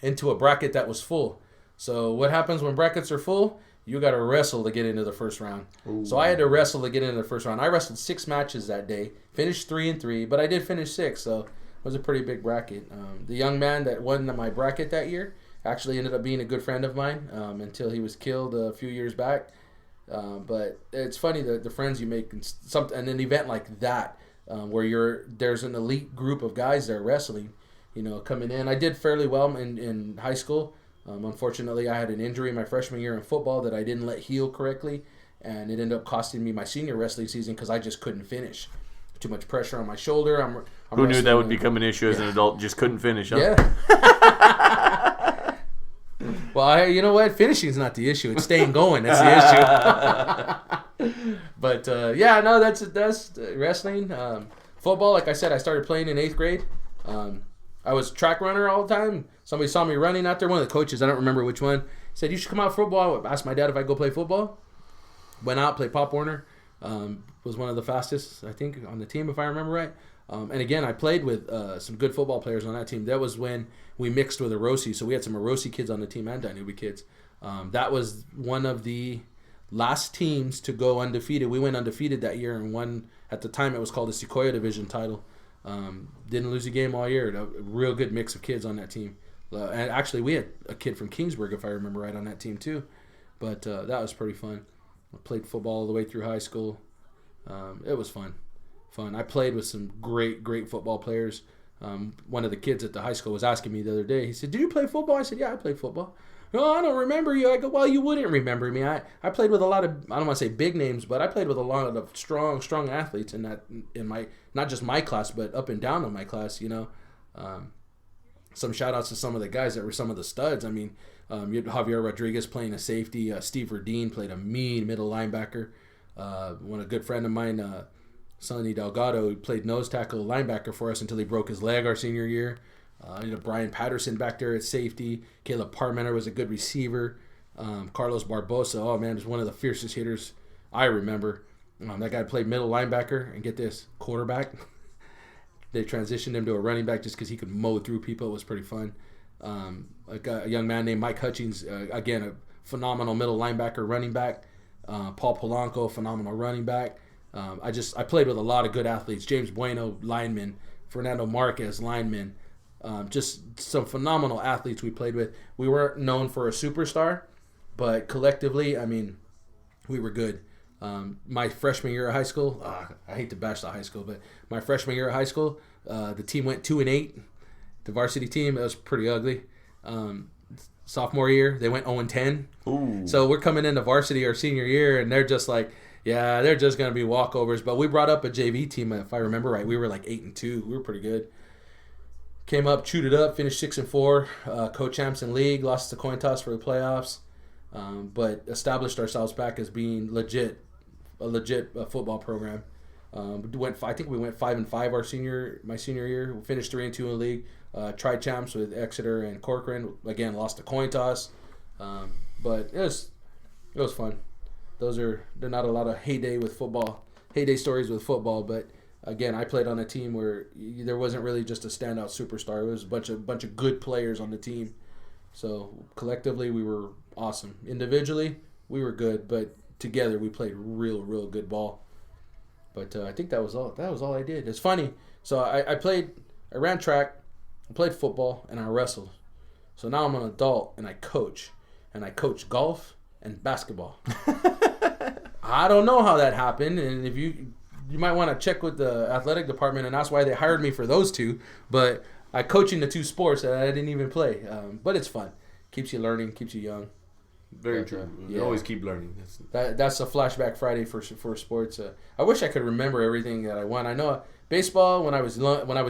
into a bracket that was full. So what happens when brackets are full? You got to wrestle to get into the first round. Ooh. So I had to wrestle to get into the first round. I wrestled 6 matches that day, finished 3-3, but I did finish 6, so it was a pretty big bracket. The young man that won my bracket that year actually ended up being a good friend of mine until he was killed a few years back. But it's funny the friends you make in an event like that where there's an elite group of guys there wrestling, coming in. I did fairly well in high school. Unfortunately, I had an injury my freshman year in football that I didn't let heal correctly, and it ended up costing me my senior wrestling season because I just couldn't finish. Too much pressure on my shoulder. Who knew that would become an issue as an adult? Just couldn't finish, huh? Yeah. Well, you know what? Finishing is not the issue. It's staying going. That's the issue. But, that's wrestling. Football, like I said, I started playing in 8th grade. I was track runner all the time. Somebody saw me running out there. One of the coaches, I don't remember which one, said, you should come out for football. I asked my dad if I'd go play football. Went out, played Pop Warner. Was one of the fastest, I think, on the team, if I remember right. And again, I played with some good football players on that team. That was when we mixed with Orosi. So we had some Orosi kids on the team and Danubi kids. That was one of the last teams to go undefeated. We went undefeated that year and won. At the time, it was called the Sequoia Division title. Didn't lose a game all year. A real good mix of kids on that team. And actually, we had a kid from Kingsburg, if I remember right, on that team too. But that was pretty fun. I played football all the way through high school. It was fun. I played with some great football players. One of the kids at the high school was asking me the other day. He said, "Did you play football?" I said, "Yeah, I played football." "No, I don't remember you." I go, "Well, you wouldn't remember me. I played with a lot of, I don't want to say big names, but I played with a lot of strong athletes in my not just my class, but up and down in my class. Some shout outs to some of the guys that were some of the studs. I mean, you had Javier Rodriguez playing a safety. Steve Verdeen played a mean middle linebacker. A good friend of mine, Sonny Delgado, played nose tackle linebacker for us until he broke his leg our senior year. Brian Patterson back there at safety. Caleb Parmenter was a good receiver. Carlos Barbosa, oh man, was one of the fiercest hitters I remember. That guy played middle linebacker, and get this, quarterback. They transitioned him to a running back just because he could mow through people. It was pretty fun. A young man named Mike Hutchings, again, a phenomenal middle linebacker, running back. Paul Polanco, phenomenal running back. I played with a lot of good athletes. James Bueno, lineman. Fernando Marquez, lineman. Just some phenomenal athletes we played with. We weren't known for a superstar, but collectively, I mean, we were good. My freshman year of high school, I hate to bash the high school, but my freshman year of high school, the team went 2-8. The varsity team, it was pretty ugly. Sophomore year, they went 0-10. Ooh. So we're coming into varsity our senior year, and they're just like, yeah, they're just going to be walkovers. But we brought up a JV team, if I remember right. We were like 8-2. We were pretty good. Came up, chewed it up, finished 6-4. Co-champs in league, lost the coin toss for the playoffs, but established ourselves back as being a legit football program. I think we went 5-5 my senior year. We finished 3-2 in the league. Tried champs with Exeter and Corcoran. Again, lost the coin toss, but it was fun. They're not a lot of heyday stories with football, but again, I played on a team where there wasn't really just a standout superstar. It was a bunch of good players on the team. So collectively, we were awesome. Individually, we were good, but together we played real good ball. But I think that was all. That was all I did. It's funny. So I ran track, I played football, and I wrestled. So now I'm an adult and I coach golf and basketball. I don't know how that happened, and if you might want to check with the athletic department and that's why they hired me for those two. But I coach in the two sports that I didn't even play. But it's fun. Keeps you learning, keeps you young. Very true. You always keep learning. That's a Flashback Friday for sports. I wish I could remember everything that I won. I know baseball when I was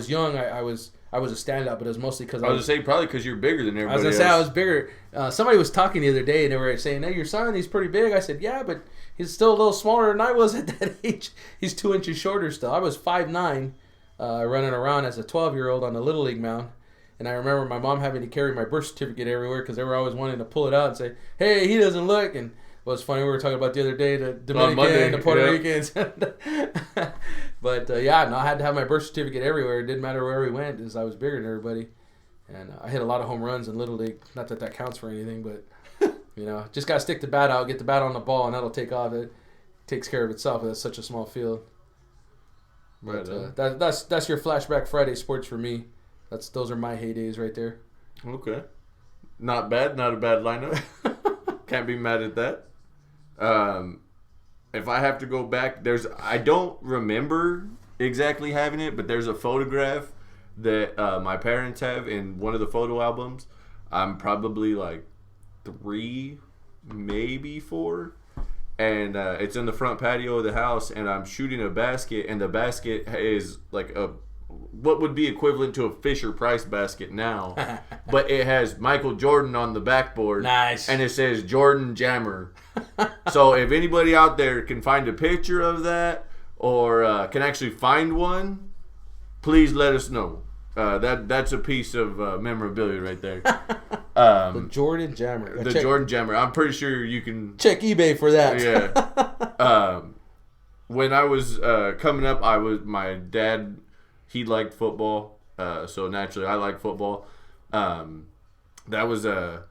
young, I was a standout, but it was mostly because I was going to say probably because you're bigger than everybody. I was going to say I was bigger. Somebody was talking the other day and they were saying, "Hey, your son, he's pretty big." I said, "Yeah, but he's still a little smaller than I was at that age. He's 2 inches shorter still." I was 5'9", running around as a 12-year-old on the Little League mound. And I remember my mom having to carry my birth certificate everywhere because they were always wanting to pull it out and say, "Hey, he doesn't look." And it was funny, we were talking about the other day, the Dominican, the Puerto Ricans. But I had to have my birth certificate everywhere. It didn't matter where we went because I was bigger than everybody. And I hit a lot of home runs in Little League. Not that that counts for anything, but, just got to stick the bat out, get the bat on the ball, and that'll take off. It takes care of itself. That's such a small field. But that's your Flashback Friday sports for me. Those are my heydays right there. Okay. Not bad. Not a bad lineup. Can't be mad at that. If I have to go back, I don't remember exactly having it, but there's a photograph that my parents have in one of the photo albums. I'm probably like 3, maybe 4. And it's in the front patio of the house, and I'm shooting a basket, and the basket is like what would be equivalent to a Fisher-Price basket now, but it has Michael Jordan on the backboard. Nice. And it says Jordan Jammer. So if anybody out there can find a picture of that or can actually find one, please let us know. That's a piece of memorabilia right there. The Jordan Jammer. Jordan Jammer. I'm pretty sure you can check eBay for that. Yeah. When I was coming up, my dad. He liked football, so naturally I like football. That was a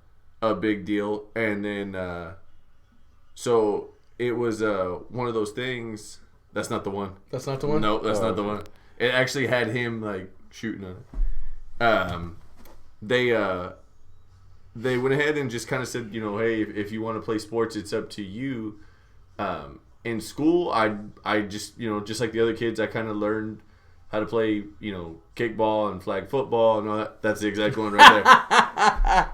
big deal. And then, so it was one of those things. That's not the one. That's not the one? No, that's not the one. It actually had him like shooting on it. They went ahead and just kind of said, hey, if you want to play sports, it's up to you. In school, I just, just like the other kids, I kind of learned how to play, kickball and flag football and all that. That's the exact one right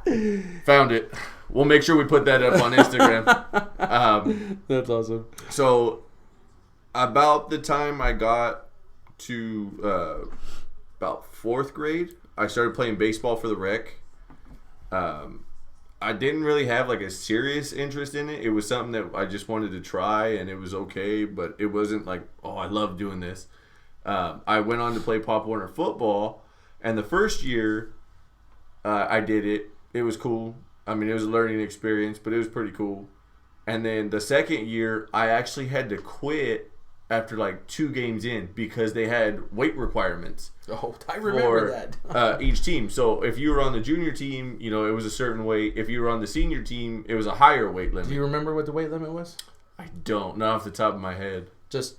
there. Found it. We'll make sure we put that up on Instagram. That's awesome. So, about the time I got to about 4th grade, I started playing baseball for the rec. I didn't really have like a serious interest in it. It was something that I just wanted to try, and it was okay, but it wasn't like, oh, I love doing this. I went on to play Pop Warner football, and the first year I did it. It was cool. I mean, it was a learning experience, but it was pretty cool. And then the second year, I actually had to quit after like 2 games in because they had weight requirements. Oh, I remember that. Each team. So if you were on the junior team, it was a certain weight. If you were on the senior team, it was a higher weight limit. Do you remember what the weight limit was? I don't. Not off the top of my head. Just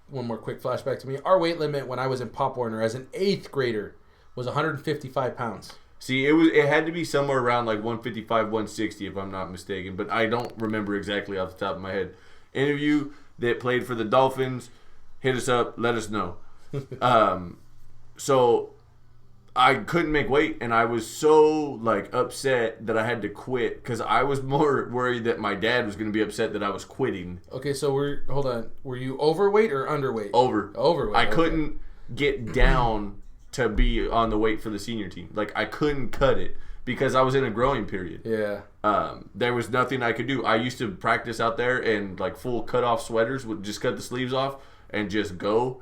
one more quick flashback to me. Our weight limit when I was in Pop Warner as an 8th grader was 155 pounds. See, it had to be somewhere around like 155, 160 if I'm not mistaken, but I don't remember exactly off the top of my head. Any of you that played for the Dolphins, hit us up, let us know. So I couldn't make weight, and I was so like upset that I had to quit because I was more worried that my dad was going to be upset that I was quitting. Okay, so hold on. Were you overweight or underweight? Overweight. I okay. couldn't get down to be on the weight for the senior team. Like, I couldn't cut it because I was in a growing period. Yeah. There was nothing I could do. I used to practice out there in like full cut-off sweaters, would just cut the sleeves off and just go.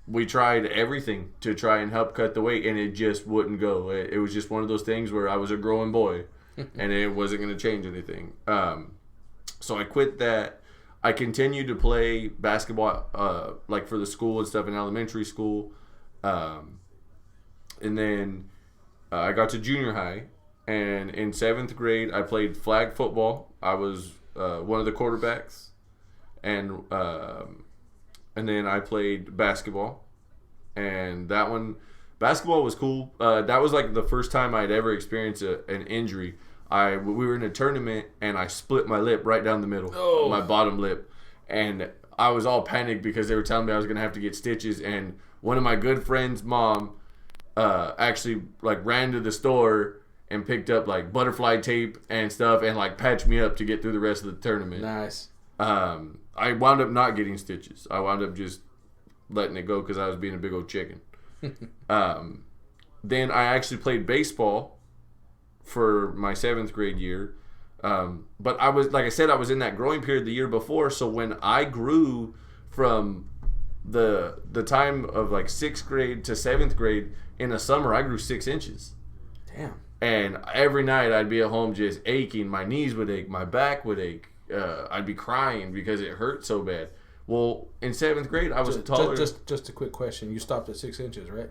We tried everything to try and help cut the weight, and it just wouldn't go. It was just one of those things where I was a growing boy, and it wasn't going to change anything. So I quit that. I continued to play basketball, like for the school and stuff in elementary school. And then I got to junior high, and in 7th grade I played flag football. I was one of the quarterbacks, and then I played basketball, and basketball was cool. That was like the first time I'd ever experienced an injury. We were in a tournament, and I split my lip right down the middle, my bottom lip, and I was all panicked because they were telling me I was gonna have to get stitches. And one of my good friends' mom actually like ran to the store and picked up like butterfly tape and stuff and like patched me up to get through the rest of the tournament. Nice. I wound up not getting stitches. I wound up just letting it go because I was being a big old chicken. Then I actually played baseball for my 7th grade year. But I was, like I said, I was in that growing period the year before. So when I grew from the time of like 6th grade to 7th grade, in the summer I grew 6 inches. Damn. And every night I'd be at home just aching. My knees would ache. My back would ache. I'd be crying because it hurt so bad. Well, in 7th grade, I was taller. Just a quick question. You stopped at 6 inches, right?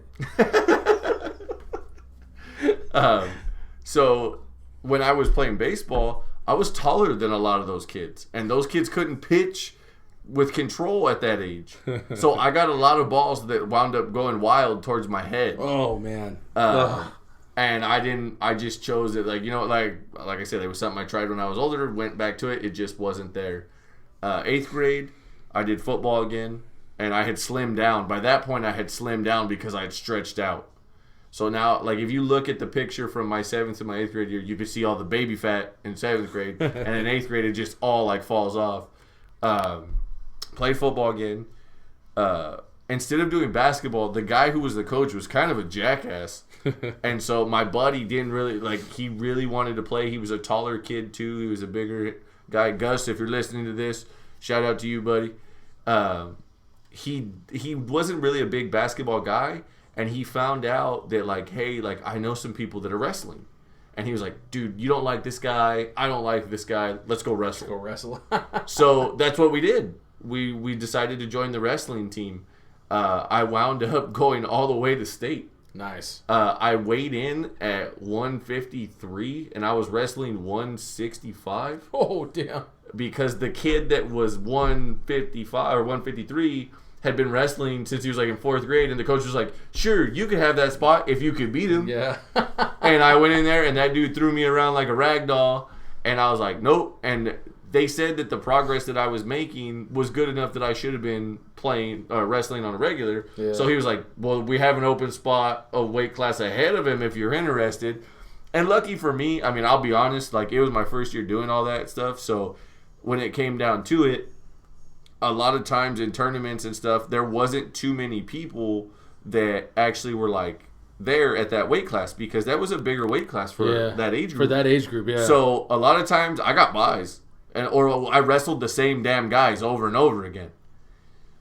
So when I was playing baseball, I was taller than a lot of those kids. And those kids couldn't pitch with control at that age. So I got a lot of balls that wound up going wild towards my head. Oh, man. And I just chose it. Like, like I said, it was something I tried when I was older, went back to it. It just wasn't there. 8th grade, I did football again, and I had slimmed down. By that point, I had slimmed down because I had stretched out. So now, like, if you look at the picture from my 7th to my 8th grade year, you can see all the baby fat in 7th grade. And in 8th grade, it just all, like, falls off. Played football again. Instead of doing basketball, the guy who was the coach was kind of a jackass. And so my buddy didn't really, he really wanted to play. He was a taller kid, too. He was a bigger guy. Gus, if you're listening to this, shout out to you, buddy. He wasn't really a big basketball guy. And he found out that, hey, I know some people that are wrestling. And he was like, dude, you don't like this guy. I don't like this guy. Let's go wrestle. So that's what we did. We decided to join the wrestling team. I wound up going all the way to state. Nice. I weighed in at 153, and I was wrestling 165. Oh, damn. Because the kid that was 155 or 153 had been wrestling since he was like in 4th grade, and the coach was like, sure, you could have that spot if you could beat him. Yeah. And I went in there, and that dude threw me around like a rag doll, and I was like, nope. And they said that the progress that I was making was good enough that I should have been playing wrestling on a regular. Yeah. So he was like, well, we have an open spot, a weight class ahead of him if you're interested. And lucky for me, I mean, I'll be honest, like, it was my first year doing all that stuff, so when it came down to it, a lot of times in tournaments and stuff, there wasn't too many people that actually were like there at that weight class, because that was a bigger weight class for that age group. For that age group, yeah. So a lot of times I got buys, or I wrestled the same damn guys over and over again.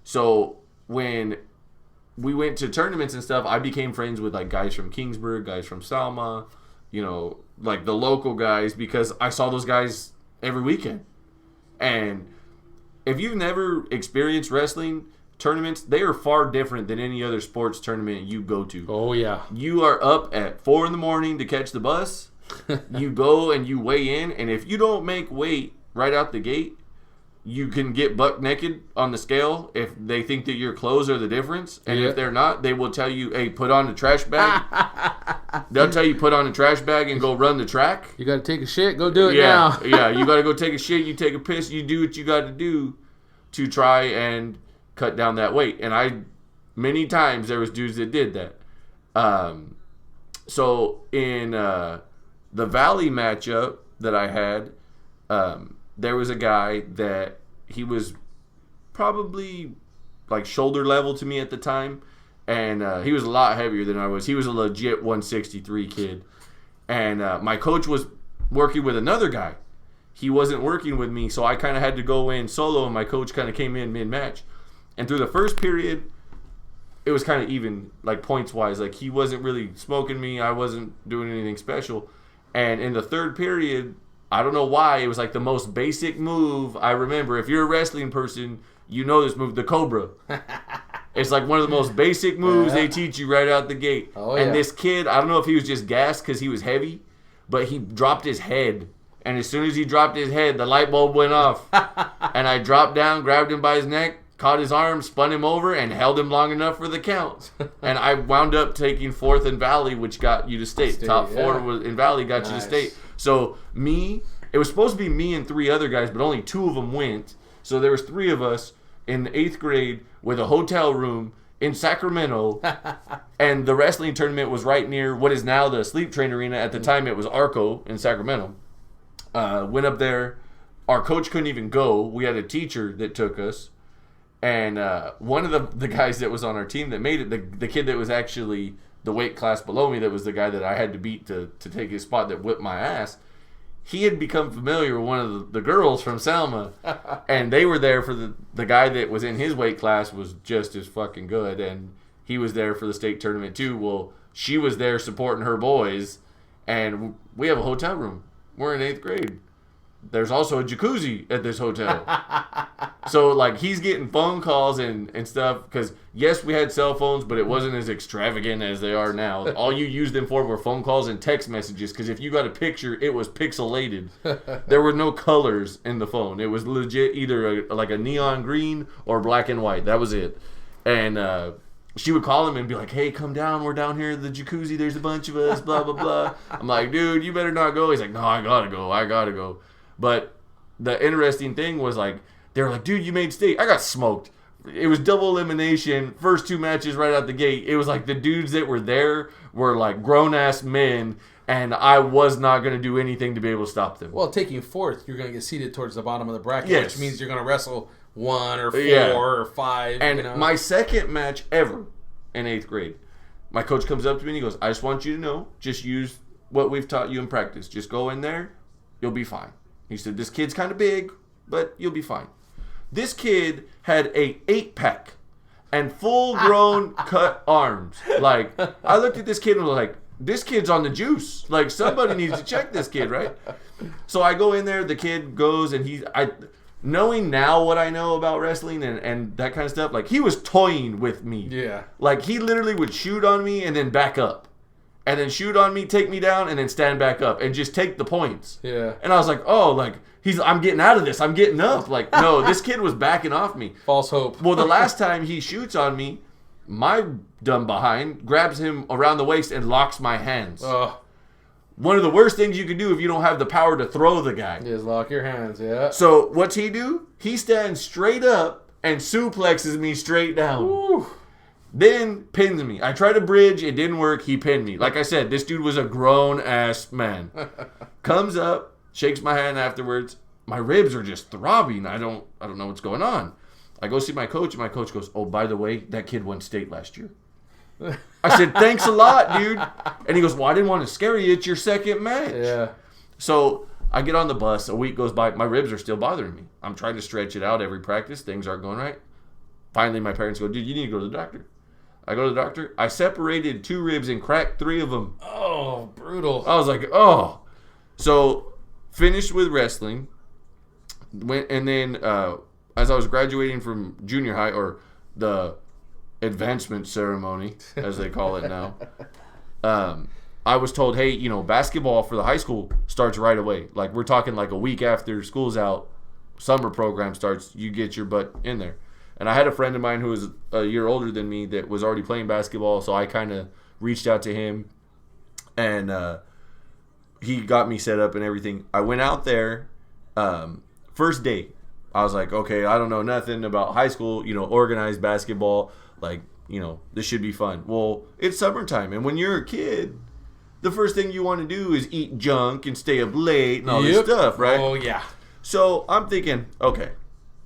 So when we went to tournaments and stuff, I became friends with like guys from Kingsburg, guys from Salma, you know, like the local guys, because I saw those guys every weekend. And if you've never experienced wrestling tournaments, they are far different than any other sports tournament you go to. Oh, yeah. You are up at 4 a.m. to catch the bus. You go and you weigh in, and if you don't make weight right out the gate, you can get buck naked on the scale if they think that your clothes are the difference. And if they're not, they will tell you, hey, put on the trash bag. They'll tell you put on the trash bag and go run the track. You got to take a shit, go do it now. Yeah, you got to go take a shit, you take a piss, you do what you got to do to try and cut down that weight. And many times there was dudes that did that. So in the Valley matchup that I had, there was a guy that he was probably like shoulder level to me at the time, and he was a lot heavier than I was. He was a legit 163 kid, and my coach was working with another guy. He wasn't working with me, so I kind of had to go in solo, and my coach kind of came in mid-match. And through the first period, it was kind of even, like points-wise. Like, he wasn't really smoking me. I wasn't doing anything special. And in the third period, I don't know why, it was like the most basic move I remember. If you're a wrestling person, you know this move, the Cobra. It's like one of the most basic moves they teach you right out the gate. Oh, and this kid, I don't know if he was just gassed because he was heavy, but he dropped his head. And as soon as he dropped his head, the light bulb went off. And I dropped down, grabbed him by his neck, caught his arm, spun him over, and held him long enough for the count. And I wound up taking 4th in Valley, which got you to state. Top 4 was in Valley got you to state. So it was supposed to be me and 3 other guys, but only 2 of them went. So there was 3 of us in the 8th grade with a hotel room in Sacramento. And the wrestling tournament was right near what is now the Sleep Train Arena. At the time, it was Arco in Sacramento. Went up there. Our coach couldn't even go. We had a teacher that took us. And one of the guys that was on our team that made it, the kid that was actually the weight class below me, that was the guy that I had to beat to take his spot that whipped my ass, he had become familiar with one of the girls from Selma. And they were there for the guy that was in his weight class was just as fucking good. And he was there for the state tournament too. Well, she was there supporting her boys. And we have a hotel room. We're in 8th grade. There's also a jacuzzi at this hotel. So, like, he's getting phone calls and stuff. Because, yes, we had cell phones, but it wasn't as extravagant as they are now. All you used them for were phone calls and text messages. Because if you got a picture, it was pixelated. There were no colors in the phone. It was legit either like a neon green or black and white. That was it. And she would call him and be like, hey, come down. We're down here in the jacuzzi. There's a bunch of us, blah, blah, blah. I'm like, dude, you better not go. He's like, no, I gotta go. But the interesting thing was, like, they were like, dude, you made state. I got smoked. It was double elimination. First 2 matches right out the gate. It was like the dudes that were there were like grown-ass men, and I was not going to do anything to be able to stop them. Well, taking 4th, you're going to get seated towards the bottom of the bracket, yes. which means you're going to wrestle 1 or 4 or 5. And my second match ever in 8th grade, my coach comes up to me and he goes, I just want you to know, just use what we've taught you in practice. Just go in there. You'll be fine. He said, this kid's kind of big, but you'll be fine. This kid had a 8-pack and full-grown cut arms. Like, I looked at this kid and was like, this kid's on the juice. Like, somebody needs to check this kid, right? So I go in there, the kid goes, and knowing now what I know about wrestling and that kind of stuff, like, he was toying with me. Yeah. Like, he literally would shoot on me and then back up. And then shoot on me, take me down, and then stand back up. And just take the points. Yeah. And I was like, oh, like, I'm getting out of this. I'm getting up. Like, no, this kid was backing off me. False hope. Well, the last time he shoots on me, my dumb behind grabs him around the waist and locks my hands. One of the worst things you can do if you don't have the power to throw the guy. Just lock your hands, yeah. So what's he do? He stands straight up and suplexes me straight down. Woo. Then pins me. I tried to bridge. It didn't work. He pinned me. Like I said, this dude was a grown-ass man. Comes up, shakes my hand afterwards. My ribs are just throbbing. I don't know what's going on. I go see my coach, and my coach goes, oh, by the way, that kid won state last year. I said, thanks a lot, dude. And he goes, well, I didn't want to scare you. It's your second match. Yeah. So I get on the bus. A week goes by. My ribs are still bothering me. I'm trying to stretch it out every practice. Things aren't going right. Finally, my parents go, dude, you need to go to the doctor. I go to the doctor. I separated 2 ribs and cracked 3 of them. Oh, brutal. I was like, oh. So finished with wrestling. And then as I was graduating from junior high, or the advancement ceremony, as they call it now, I was told, hey, basketball for the high school starts right away. Like, we're talking like a week after school's out, summer program starts, you get your butt in there. And I had a friend of mine who was a year older than me that was already playing basketball, so I kind of reached out to him, and he got me set up and everything. I went out there, first day. I was like, okay, I don't know nothing about high school, organized basketball. Like, this should be fun. Well, it's summertime, and when you're a kid, the first thing you want to do is eat junk and stay up late and all this stuff, right? Oh, yeah. So I'm thinking, okay,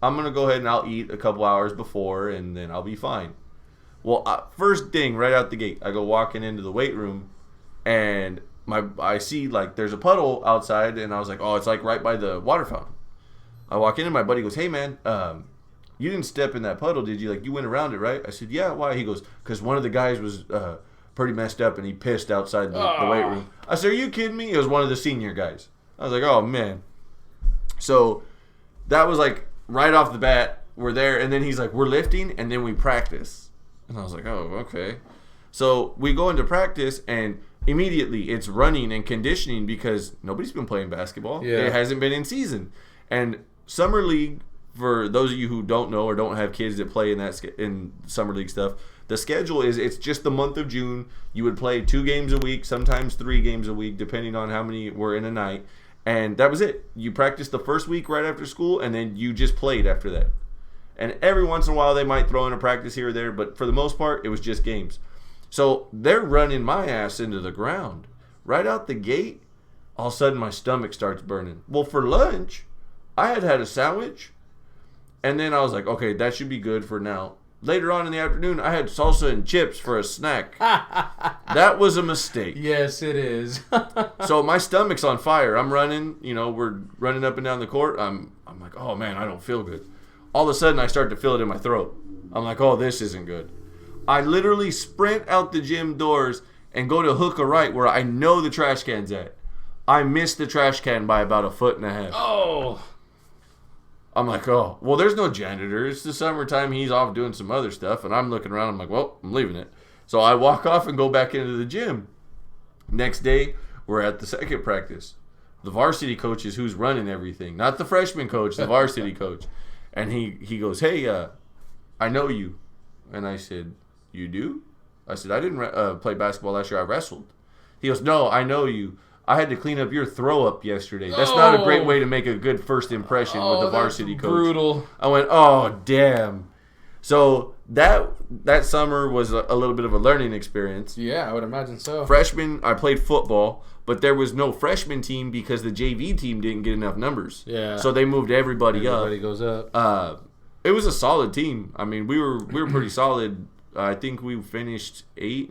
I'm going to go ahead and I'll eat a couple hours before, and then I'll be fine. Well, first thing right out the gate, I go walking into the weight room, and I see, like, there's a puddle outside, and I was like, oh, it's like right by the water fountain. I walk in, and my buddy goes, hey, man, you didn't step in that puddle, did you? Like, you went around it, right? I said, yeah, why? He goes, because one of the guys was pretty messed up, and he pissed outside the weight room. I said, are you kidding me? It was one of the senior guys. I was like, oh, man. So that was, like, right off the bat, we're there, and then he's like, we're lifting, and then we practice. And I was like, oh, okay. So we go into practice, and immediately it's running and conditioning because nobody's been playing basketball. Yeah. It hasn't been in season. And Summer League, for those of you who don't know or don't have kids that play in Summer League stuff, the schedule is it's just the month of June. You would play 2 games a week, sometimes 3 games a week, depending on how many were in a night. And that was it. You practiced the first week right after school, and then you just played after that. And every once in a while, they might throw in a practice here or there, but for the most part, it was just games. So they're running my ass into the ground. Right out the gate, all of a sudden my stomach starts burning. Well, for lunch, I had a sandwich, and then I was like, okay, that should be good for now. Later on in the afternoon, I had salsa and chips for a snack. That was a mistake. Yes, it is. So my stomach's on fire. I'm running, we're running up and down the court. I'm like, oh man, I don't feel good. All of a sudden, I start to feel it in my throat. I'm like, oh, this isn't good. I literally sprint out the gym doors and go to hook a right where I know the trash can's at. I missed the trash can by about 1.5 feet. Oh. I'm like, oh, well, there's no janitor. It's the summertime. He's off doing some other stuff. And I'm looking around. I'm like, well, I'm leaving it. So I walk off and go back into the gym. Next day, we're at the second practice. The varsity coach is who's running everything. Not the freshman coach, the varsity coach. And he goes, hey, I know you. And I said, you do? I said, I didn't play basketball last year. I wrestled. He goes, no, I know you. I had to clean up your throw up yesterday. That's not a great way to make a good first impression with the varsity coach. Brutal. I went, oh, damn. So that summer was a little bit of a learning experience. Yeah, I would imagine so. Freshman, I played football, but there was no freshman team because the JV team didn't get enough numbers. Yeah. So they moved everybody up. Everybody goes up. It was a solid team. I mean, we were pretty solid. I think we finished 8-2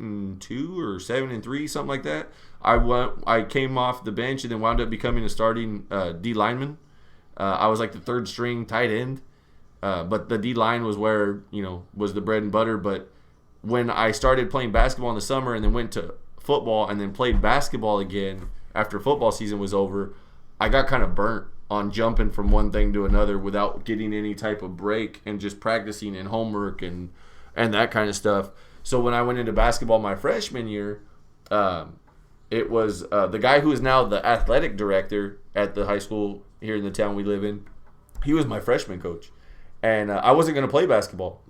or 7-3, something like that. I came off the bench and then wound up becoming a starting D lineman. I was like the third string tight end, but the D line was where was the bread and butter. But when I started playing basketball in the summer and then went to football and then played basketball again after football season was over, I got kind of burnt on jumping from one thing to another without getting any type of break and just practicing and homework and that kind of stuff. So when I went into basketball my freshman year, it was the guy who is now the athletic director at the high school here in the town we live in. He was my freshman coach. And I wasn't going to play basketball.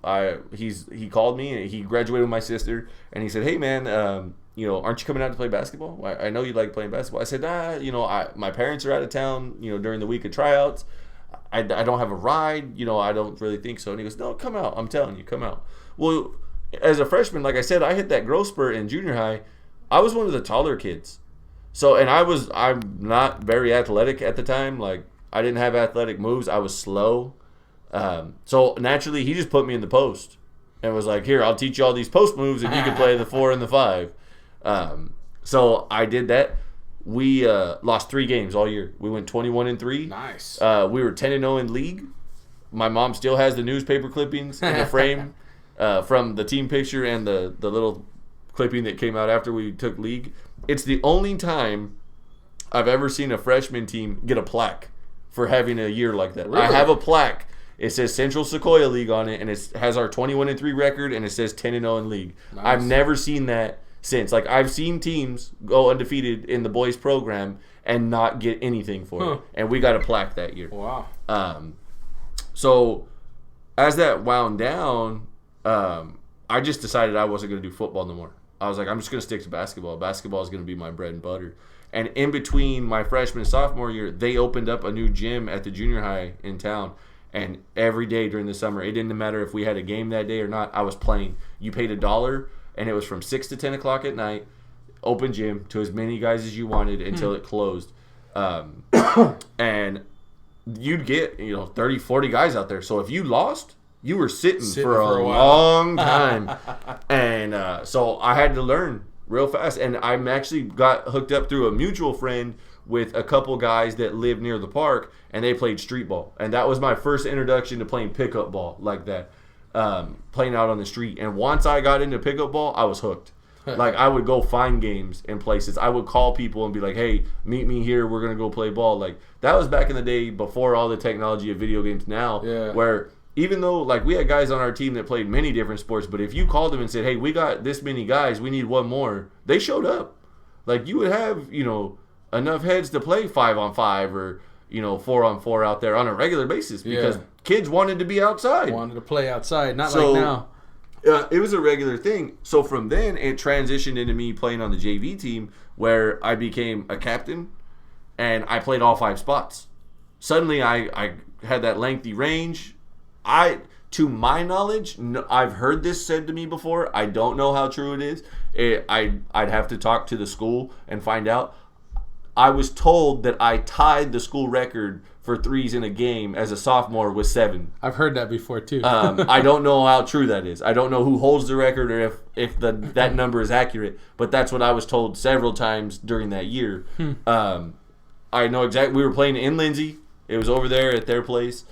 He called me, and he graduated with my sister, and he said, "Hey, man, aren't you coming out to play basketball? I know you like playing basketball." I said, my parents are out of town, during the week of tryouts. I don't have a ride. I don't really think so. And he goes, "No, come out. I'm telling you, come out." Well, as a freshman, like I said, I hit that growth spurt in junior high. I was one of the taller kids. So, and I'm not very athletic at the time. Like, I didn't have athletic moves. I was slow. So naturally, he just put me in the post and was like, "Here, I'll teach you all these post moves, and you can play the 4 and the 5." So I did that. We lost 3 games all year. We went 21-3. Nice. We were 10-0 in league. My mom still has the newspaper clippings in the frame from the team picture and the little clipping that came out after we took league. It's the only time I've ever seen a freshman team get a plaque for having a year like that. Really? I have a plaque. It says Central Sequoia League on it, and it has our 21-3 record, and it says 10-0 in league. Nice. I've never seen that since. Like, I've seen teams go undefeated in the boys program and not get anything for it, and we got a plaque that year. Wow. So as that wound down, I just decided I wasn't going to do football no more. I was like, I'm just going to stick to basketball. Basketball is going to be my bread and butter. And in between my freshman and sophomore year, they opened up a new gym at the junior high in town. And every day during the summer, it didn't matter if we had a game that day or not, I was playing. You paid $1, and it was from 6 to 10 o'clock at night, open gym, to as many guys as you wanted until it closed. And you'd get 30, 40 guys out there. So if you lost, you were sitting for a long time. And so I had to learn real fast. And I actually got hooked up through a mutual friend with a couple guys that lived near the park, and they played street ball. And that was my first introduction to playing pickup ball like that, playing out on the street. And once I got into pickup ball, I was hooked. Like, I would go find games in places. I would call people and be like, "Hey, meet me here. We're going to go play ball." Like, that was back in the day before all the technology of video games now, where even though, like, we had guys on our team that played many different sports, but if you called them and said, "Hey, we got this many guys, we need one more," they showed up. Like, you would have, enough heads to play 5-on-5 or 4-on-4 out there on a regular basis because kids wanted to be outside. Wanted to play outside, not like now. It was a regular thing. So from then, it transitioned into me playing on the JV team where I became a captain and I played all 5 spots. Suddenly, I had that lengthy range. To my knowledge, I've heard this said to me before. I don't know how true it is. I'd have to talk to the school and find out. I was told that I tied the school record for threes in a game as a sophomore with 7. I've heard that before too. I don't know how true that is. I don't know who holds the record or if that number is accurate, but that's what I was told several times during that year. I know exactly. We were playing in Lindsay. It was over there at their place.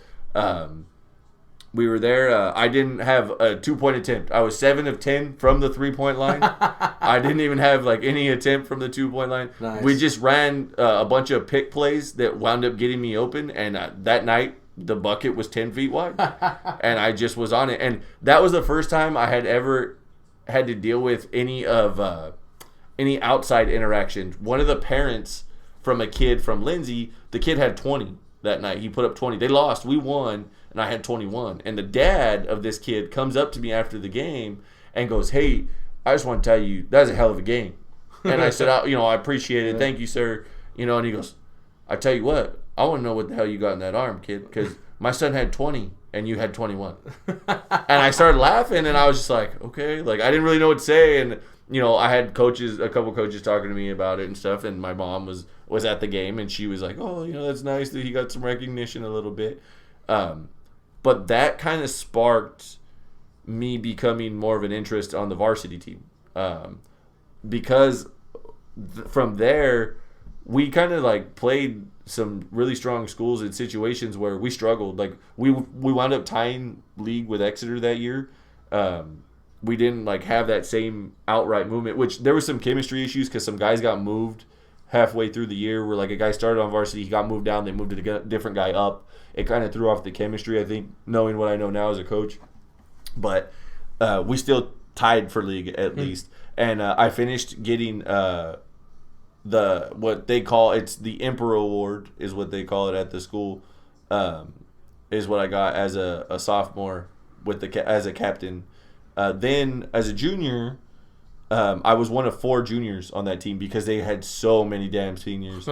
We were there. I didn't have a 2-point attempt. I was 7 of 10 from the 3-point line. I didn't even have any attempt from the 2-point line. Nice. We just ran a bunch of pick plays that wound up getting me open. And that night, the bucket was 10 feet wide. And I just was on it. And that was the first time I had ever had to deal with any outside interactions. One of the parents from a kid from Lindsay, the kid had 20 that night. He put up 20. They lost. We won. And I had 21. And the dad of this kid comes up to me after the game and goes, "Hey, I just want to tell you, that was a hell of a game." And I said, I appreciate it. Thank you, sir. And he goes, "I tell you what, I want to know what the hell you got in that arm, kid, because my son had 20 and you had 21. And I started laughing, and I was just like, okay. Like, I didn't really know what to say. And, I had a couple coaches talking to me about it and stuff. And my mom was at the game, and she was like, "Oh, that's nice that he got some recognition a little bit." But that kind of sparked me becoming more of an interest on the varsity team. Because from there, we kind of played some really strong schools in situations where we struggled. Like, we wound up tying league with Exeter that year. We didn't have that same outright movement, which there was some chemistry issues because some guys got moved halfway through the year where, like, a guy started on varsity, he got moved down, they moved a different guy up. It kind of threw off the chemistry, I think, knowing what I know now as a coach. But we still tied for league at least. And I finished getting what they call, it's the Emperor Award is what they call it at the school, is what I got as a sophomore as a captain. Then as a junior, I was one of 4 juniors on that team because they had so many damn seniors.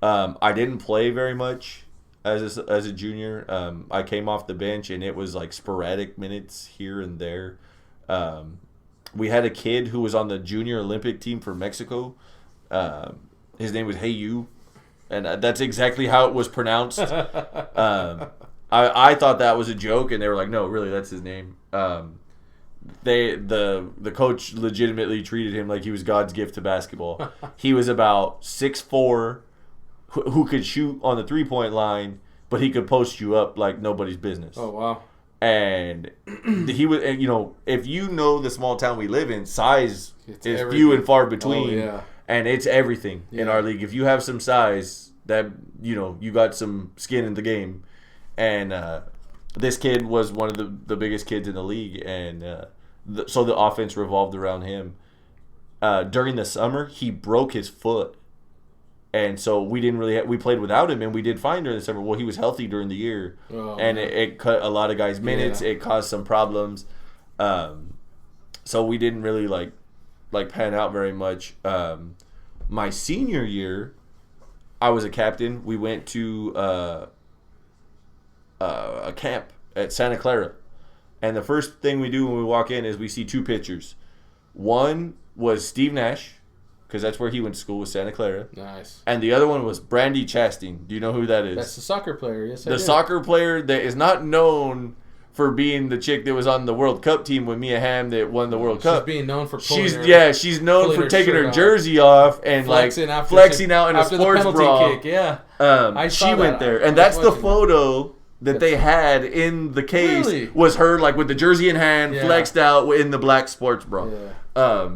I didn't play very much as a junior. I came off the bench and it was like sporadic minutes here and there. We had a kid who was on the junior Olympic team for Mexico. His name was Hey You, and that's exactly how it was pronounced. I thought that was a joke, and they were like, "No, really, that's his name." The coach legitimately treated him like he was God's gift to basketball. He was about 6'4", who could shoot on the 3-point line, but he could post you up like nobody's business. Oh wow! And he was, and, if you know the small town we live in, size is everything. few and far between. Oh, yeah. And it's everything in our league. If you have some size, that you got some skin in the game. And this kid was one of the biggest kids in the league, and so the offense revolved around him. During the summer, he broke his foot, and so we didn't really we played without him, and we did fine during the summer. Well, he was healthy during the year, and it cut a lot of guys' minutes. Yeah. It caused some problems, so we didn't really like pan out very much. My senior year, I was a captain. We went to a camp at Santa Clara, and the first thing we do when we walk in is we see 2 pictures. One was Steve Nash, because that's where he went to school, with Santa Clara. Nice. And the other one was Brandy Chastain. Do you know who that is? That's the soccer player. Yes, the soccer player that is not known for being the chick that was on the World Cup team with Mia Hamm that won the World Cup. She's being known for she's known for taking her jersey off and flexing out in a sports bra. Kick. Yeah. She went there, and that's the photo that they had in the case. Really? Was her with the jersey in hand, flexed out in the black sports bra. Yeah.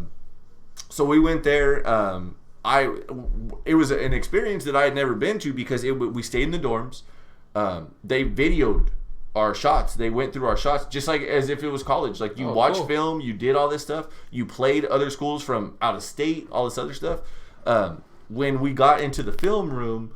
So we went there. It was an experience that I had never been to because we stayed in the dorms. They videoed our shots. They went through our shots just like as if it was college. Like you watched film, you did all this stuff. You played other schools from out of state, all this other stuff. When we got into the film room,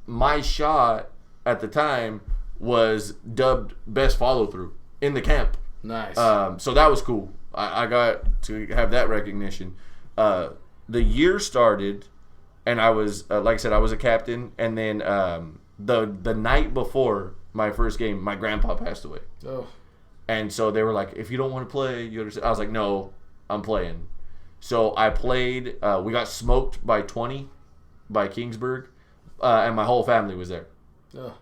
my shot at the time was dubbed best follow through in the camp. Nice. So that was cool. I got to have that recognition. The year started, and I was like I said, I was a captain. And then the night before my first game, my grandpa passed away. Oh. And so they were like, if you don't want to play, you understand? I was like, no, I'm playing. So I played. We got smoked by 20 by Kingsburg, and my whole family was there. Oh.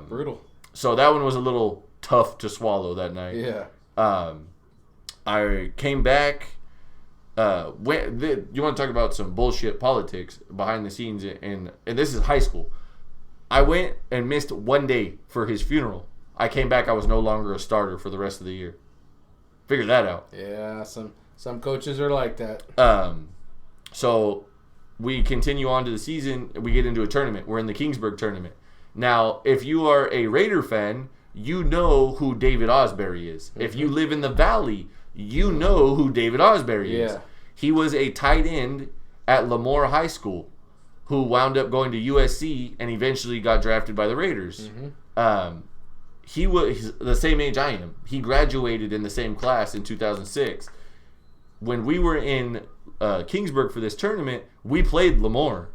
Brutal. So that one was a little tough to swallow that night. Yeah. I came back. You want to talk about some bullshit politics behind the scenes, and this is high school. I went and missed 1 day for his funeral. I came back. I was no longer a starter for the rest of the year. Figure that out. Yeah, some coaches are like that. So we continue on to the season. We get into a tournament. We're in the Kingsburg tournament. Now, if you are a Raider fan, you know who David Osbury is. Mm-hmm. If you live in the Valley, you know who David Osbury is. He was a tight end at Lemoore High School who wound up going to USC and eventually got drafted by the Raiders. Mm-hmm. He was the same age I am. He graduated in the same class in 2006. When we were in Kingsburg for this tournament, we played Lemoore.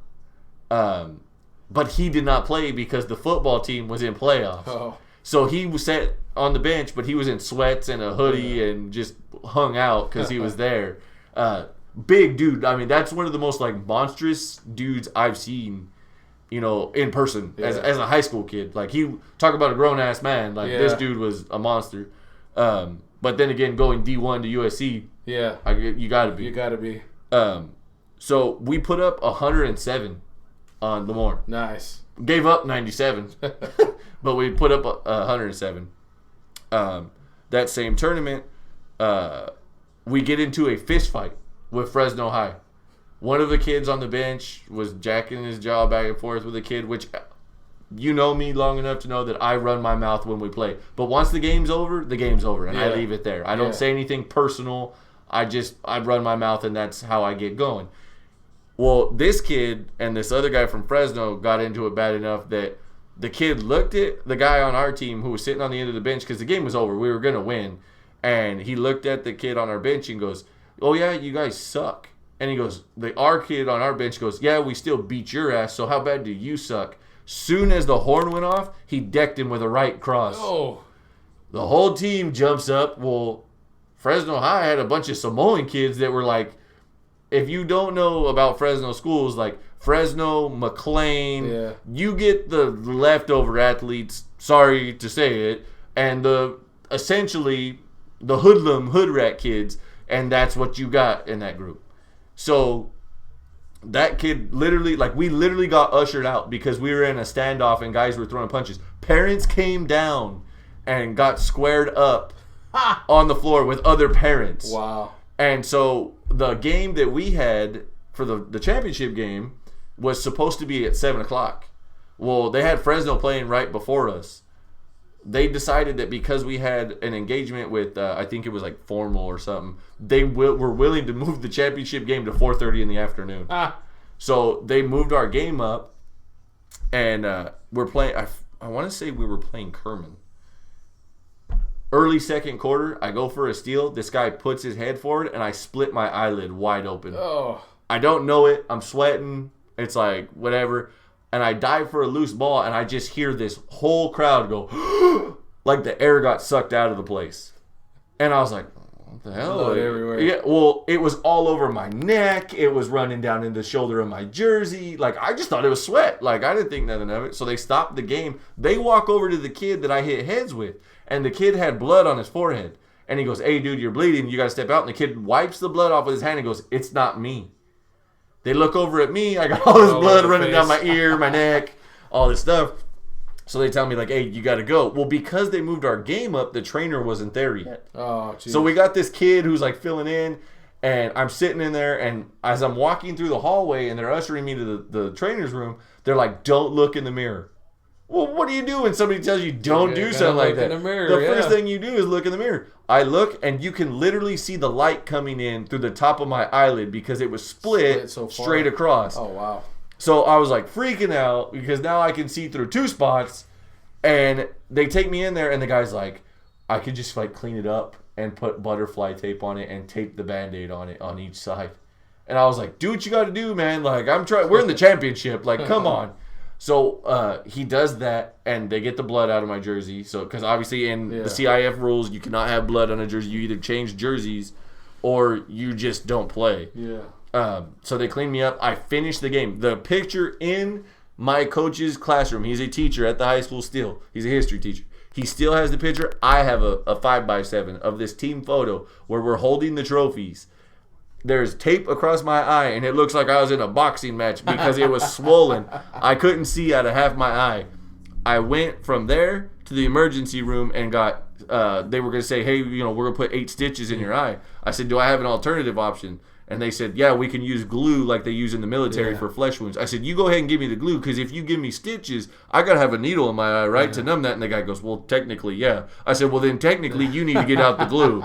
But he did not play because the football team was in playoffs. Oh. So he was sat on the bench, but he was in sweats and a hoodie and just hung out because he was there. Big dude. I mean, that's one of the most monstrous dudes I've seen, in person as a high school kid. He talk about a grown ass man. This dude was a monster. But then again, going D1 to USC, you gotta be. You gotta be. So we put up 107 on Lemoore. Nice. Gave up 97, but we put up 107. That same tournament, we get into a fist fight with Fresno High. One of the kids on the bench was jacking his jaw back and forth with a kid, which you know me long enough to know that I run my mouth when we play. But once the game's over, and I leave it there. I don't say anything personal. I run my mouth, and that's how I get going. Well, this kid and this other guy from Fresno got into it bad enough that the kid looked at the guy on our team who was sitting on the end of the bench because the game was over. We were going to win. And he looked at the kid on our bench and goes, "Oh, yeah, you guys suck." And he goes, our kid on our bench goes, "Yeah, we still beat your ass, so how bad do you suck?" Soon as the horn went off, he decked him with a right cross. Oh. The whole team jumps up. Well, Fresno High had a bunch of Samoan kids that were like, if you don't know about Fresno schools, like Fresno, McLean, you get the leftover athletes, sorry to say it, and essentially the hood rat kids, and that's what you got in that group. So that kid we literally got ushered out because we were in a standoff and guys were throwing punches. Parents came down and got squared up on the floor with other parents. Wow. And so the game that we had for the championship game was supposed to be at 7 o'clock. Well, they had Fresno playing right before us. They decided that because we had an engagement with, I think it was like formal or something, they were willing to move the championship game to 4:30 in the afternoon. So they moved our game up, and we're playing, I want to say we were playing Kerman. Early second quarter, I go for a steal. This guy puts his head forward, and I split my eyelid wide open. Oh. I don't know it. I'm sweating. It's like, whatever. And I dive for a loose ball, and I just hear this whole crowd go, like the air got sucked out of the place. And I was like, what the hell? Blood everywhere. Yeah, well, it was all over my neck. It was running down in the shoulder of my jersey. Like, I just thought it was sweat. Like, I didn't think nothing of it. So they stopped the game. They walk over to the kid that I hit heads with, and the kid had blood on his forehead. And he goes, "Hey, dude, you're bleeding. You got to step out." And the kid wipes the blood off with his hand and goes, "It's not me." They look over at me. I got all this blood running down my ear, my neck, all this stuff. So they tell me, like, "Hey, you got to go." Well, because they moved our game up, the trainer wasn't there yet. Oh, geez. So we got this kid who's, like, filling in, and I'm sitting in there, and as I'm walking through the hallway and they're ushering me to the trainer's room, they're like, "Don't look in the mirror." Well, what do you do when somebody tells you don't do something like that? In the mirror, the first thing you do is look in the mirror. I look, and you can literally see the light coming in through the top of my eyelid because it was split so straight across. Oh, wow. So I was like freaking out because now I can see through two spots, and they take me in there, and the guy's like, "I could just like clean it up and put butterfly tape on it and tape the Band-Aid on it on each side." And I was like, "Do what you got to do, man. Like, I'm trying. We're in the championship. Like, come on." So he does that, and they get the blood out of my jersey. So because obviously in the CIF rules, you cannot have blood on a jersey. You either change jerseys or you just don't play. Yeah. So they clean me up. I finish the game. The picture in my coach's classroom. He's a teacher at the high school still. He's a history teacher. He still has the picture. I have a 5x7 of this team photo where we're holding the trophies. There's tape across my eye, and it looks like I was in a boxing match because it was swollen. I couldn't see out of half my eye. I went from there to the emergency room and got, they were going to say, "Hey, we're going to put 8 stitches in your eye." I said, "Do I have an alternative option?" And they said, "Yeah, we can use glue like they use in the military for flesh wounds." I said, "You go ahead and give me the glue, because if you give me stitches, I got to have a needle in my eye, right, to numb that." And the guy goes, "Well, technically, yeah." I said, "Well, then technically you need to get out the glue."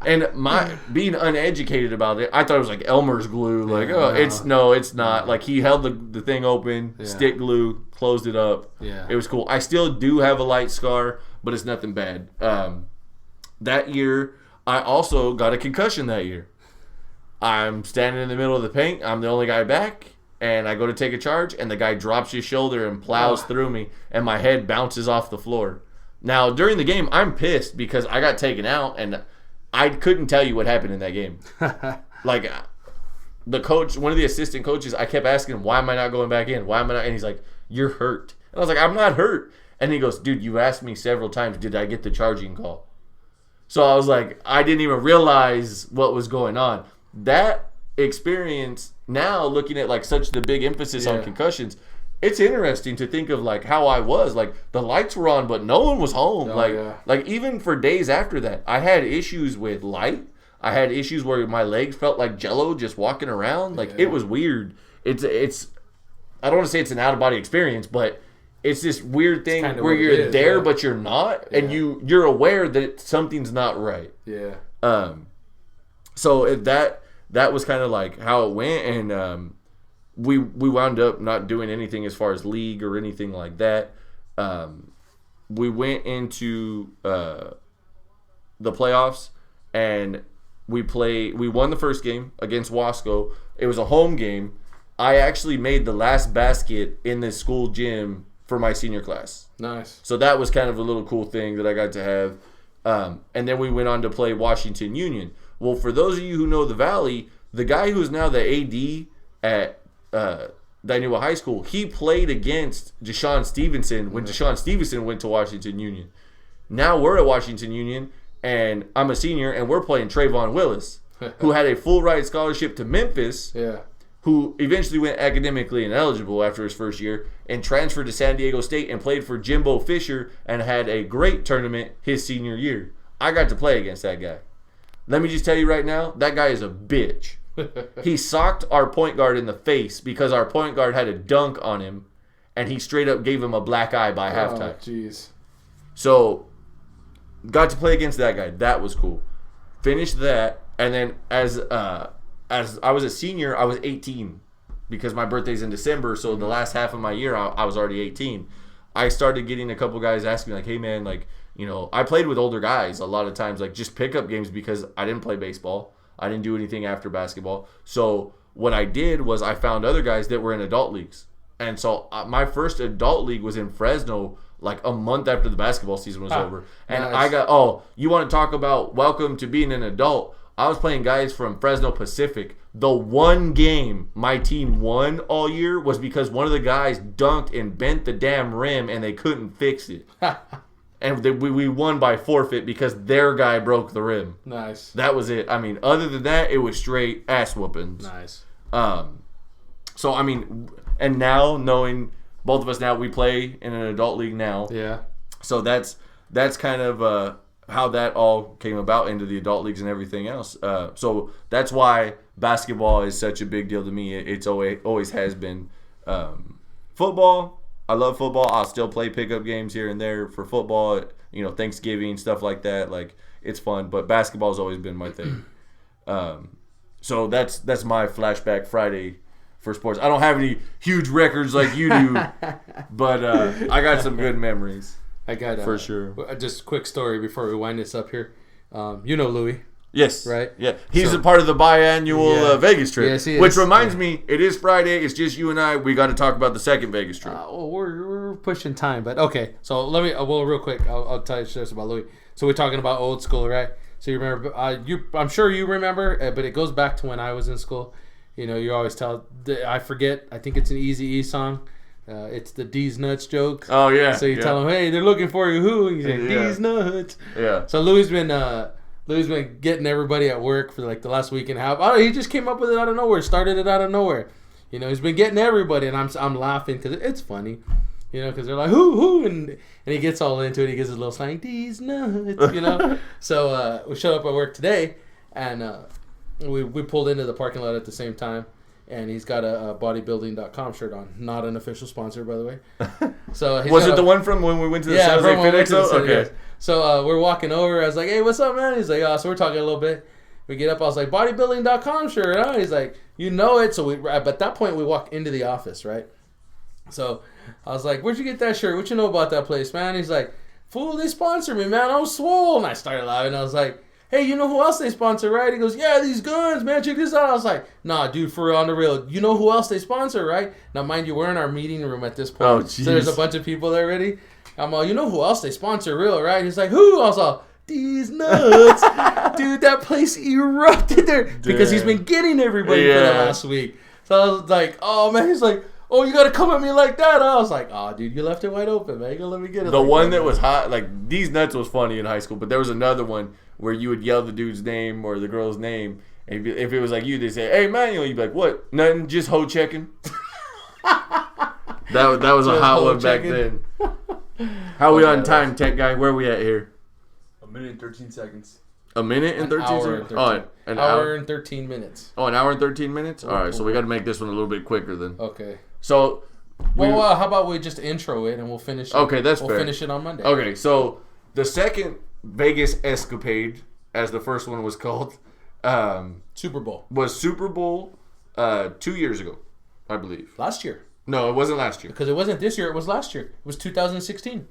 And my being uneducated about it, I thought it was like Elmer's glue. Like, it's not. Like, he held the thing open, stick glue, closed it up. Yeah. It was cool. I still do have a light scar, but it's nothing bad. That year, I also got a concussion that year. I'm standing in the middle of the paint. I'm the only guy back, and I go to take a charge, and the guy drops his shoulder and plows through me, and my head bounces off the floor. Now, during the game, I'm pissed because I got taken out, and I couldn't tell you what happened in that game. Like, the coach, one of the assistant coaches, I kept asking him, "Why am I not going back in? Why am I not?" And he's like, "You're hurt." And I was like, "I'm not hurt." And he goes, "Dude, you asked me several times, did I get the charging call?" So I was like, I didn't even realize what was going on. That experience, now looking at like such the big emphasis on concussions, it's interesting to think of like how I was. Like, the lights were on, but no one was home. Like even for days after that, I had issues with light. I had issues where my legs felt like jello just walking around. Like, it was weird. It's I don't want to say it's an out-of-body experience, but it's this weird thing where you're there, but you're not, and you're aware that something's not right. Yeah. So that was kind of like how it went, and we wound up not doing anything as far as league or anything like that. We went into the playoffs, and we won the first game against Wasco. It was a home game. I actually made the last basket in the school gym for my senior class. Nice. So that was kind of a little cool thing that I got to have. And then we went on to play Washington Union. Well, for those of you who know the Valley, the guy who's now the AD at Dainewa High School, he played against Deshaun Stevenson when Deshaun Stevenson went to Washington Union. Now we're at Washington Union, and I'm a senior, and we're playing Trayvon Willis, who had a full ride scholarship to Memphis. Yeah. Who eventually went academically ineligible after his first year and transferred to San Diego State and played for Jimbo Fisher and had a great tournament his senior year. I got to play against that guy. Let me just tell you right now, that guy is a bitch. He socked our point guard in the face because our point guard had a dunk on him, and he straight up gave him a black eye by halftime. Oh, jeez. So, got to play against that guy. That was cool. Finished that, and then as I was a senior, I was 18 because my birthday's in December. So the last half of my year, I was already 18. I started getting a couple guys asking me, like, hey, man, like, you know, I played with older guys a lot of times, like just pickup games because I didn't play baseball. I didn't do anything after basketball. So what I did was I found other guys that were in adult leagues. And so my first adult league was in Fresno like a month after the basketball season was over. And nice. You want to talk about welcome to being an adult? I was playing guys from Fresno Pacific. The one game my team won all year was because one of the guys dunked and bent the damn rim and they couldn't fix it. And we won by forfeit because their guy broke the rim. Nice. That was it. I mean, other than that, it was straight ass whoopings. Nice. So, I mean, and now knowing both of us now, we play in an adult league now. Yeah. So that's kind of how that all came about into the adult leagues and everything else. So that's why basketball is such a big deal to me. It's always has been. Football, I love football. I'll still play pickup games here and there for football. You know, Thanksgiving, stuff like that. Like, it's fun. But basketball's always been my thing. So that's my Flashback Friday for sports. I don't have any huge records like you do, but I got some good memories. I got for sure. Just a quick story before we wind this up here. You know Louis. Yes. Right? Yeah. He's a part of the biannual Vegas trip. Yes, he is. Which reminds me, it is Friday. It's just you and I. We got to talk about the second Vegas trip. Well, we're pushing time, but okay. So let me, real quick, I'll tell you this about Louis. So we're talking about old school, right? So you remember, I'm sure you remember, but it goes back to when I was in school. You know, you always tell, I forget, I think it's an Eazy-E song. It's the D's Nuts joke. Oh, yeah. So you tell them, hey, they're looking for you. Who? And you say, D's Nuts. Yeah. So Louis been getting everybody at work for like the last week and a half. He just came up with it out of nowhere. Started it out of nowhere. You know, he's been getting everybody, and I'm laughing because it's funny. You know, because they're like, who? And he gets all into it. He gives his little slang, D's Nuts, you know. So we showed up at work today, and we pulled into the parking lot at the same time. And he's got a bodybuilding.com shirt on. Not an official sponsor, by the way. So was it the one from when we went to the San Jose Fit Expo? Okay. So we're walking over. I was like, hey, what's up, man? He's like, oh, so we're talking a little bit. We get up. I was like, bodybuilding.com shirt, huh? He's like, you know it. So at that point, we walk into the office, right? So I was like, where'd you get that shirt? What you know about that place, man? He's like, fool, they sponsor me, man. I'm swole. And I started laughing. I was like, hey, you know who else they sponsor, right? He goes, yeah, these guns, man. Check this out. I was like, nah, dude, for real, on the real. You know who else they sponsor, right? Now, mind you, we're in our meeting room at this point. Oh, jeez. So there's a bunch of people there already. I'm all, you know who else they sponsor, real, right? He's like, who? I was all, These Nuts. Dude, that place erupted there. Damn. Because he's been getting everybody for the last week. So I was like, oh, man. He's like, oh, you got to come at me like that? I was like, oh, dude, you left it wide open, man. You got to let me get it. The like one that was hot, like, These Nuts was funny in high school, but there was another one where you would yell the dude's name or the girl's name. And if it was like you, they'd say, hey, Manuel. You'd be like, what? Nothing, just hoe checking. that was a hot one back then. How are we on time, tech guy? Where are we at here? A minute and 13 seconds. A minute and 13 seconds? All right. An hour and 13 minutes. Oh, an hour and 13 minutes? All right, so we got to make this one a little bit quicker then. Okay. So... Well, how about we just intro it and we'll finish it. Okay, that's fair. fair. We'll finish it on Monday. Okay, so the second Vegas escapade, as the first one was called, Super Bowl. was Super Bowl 2 years ago, I believe. Last year. No, it wasn't last year. Because it wasn't this year, it was last year. It was 2016.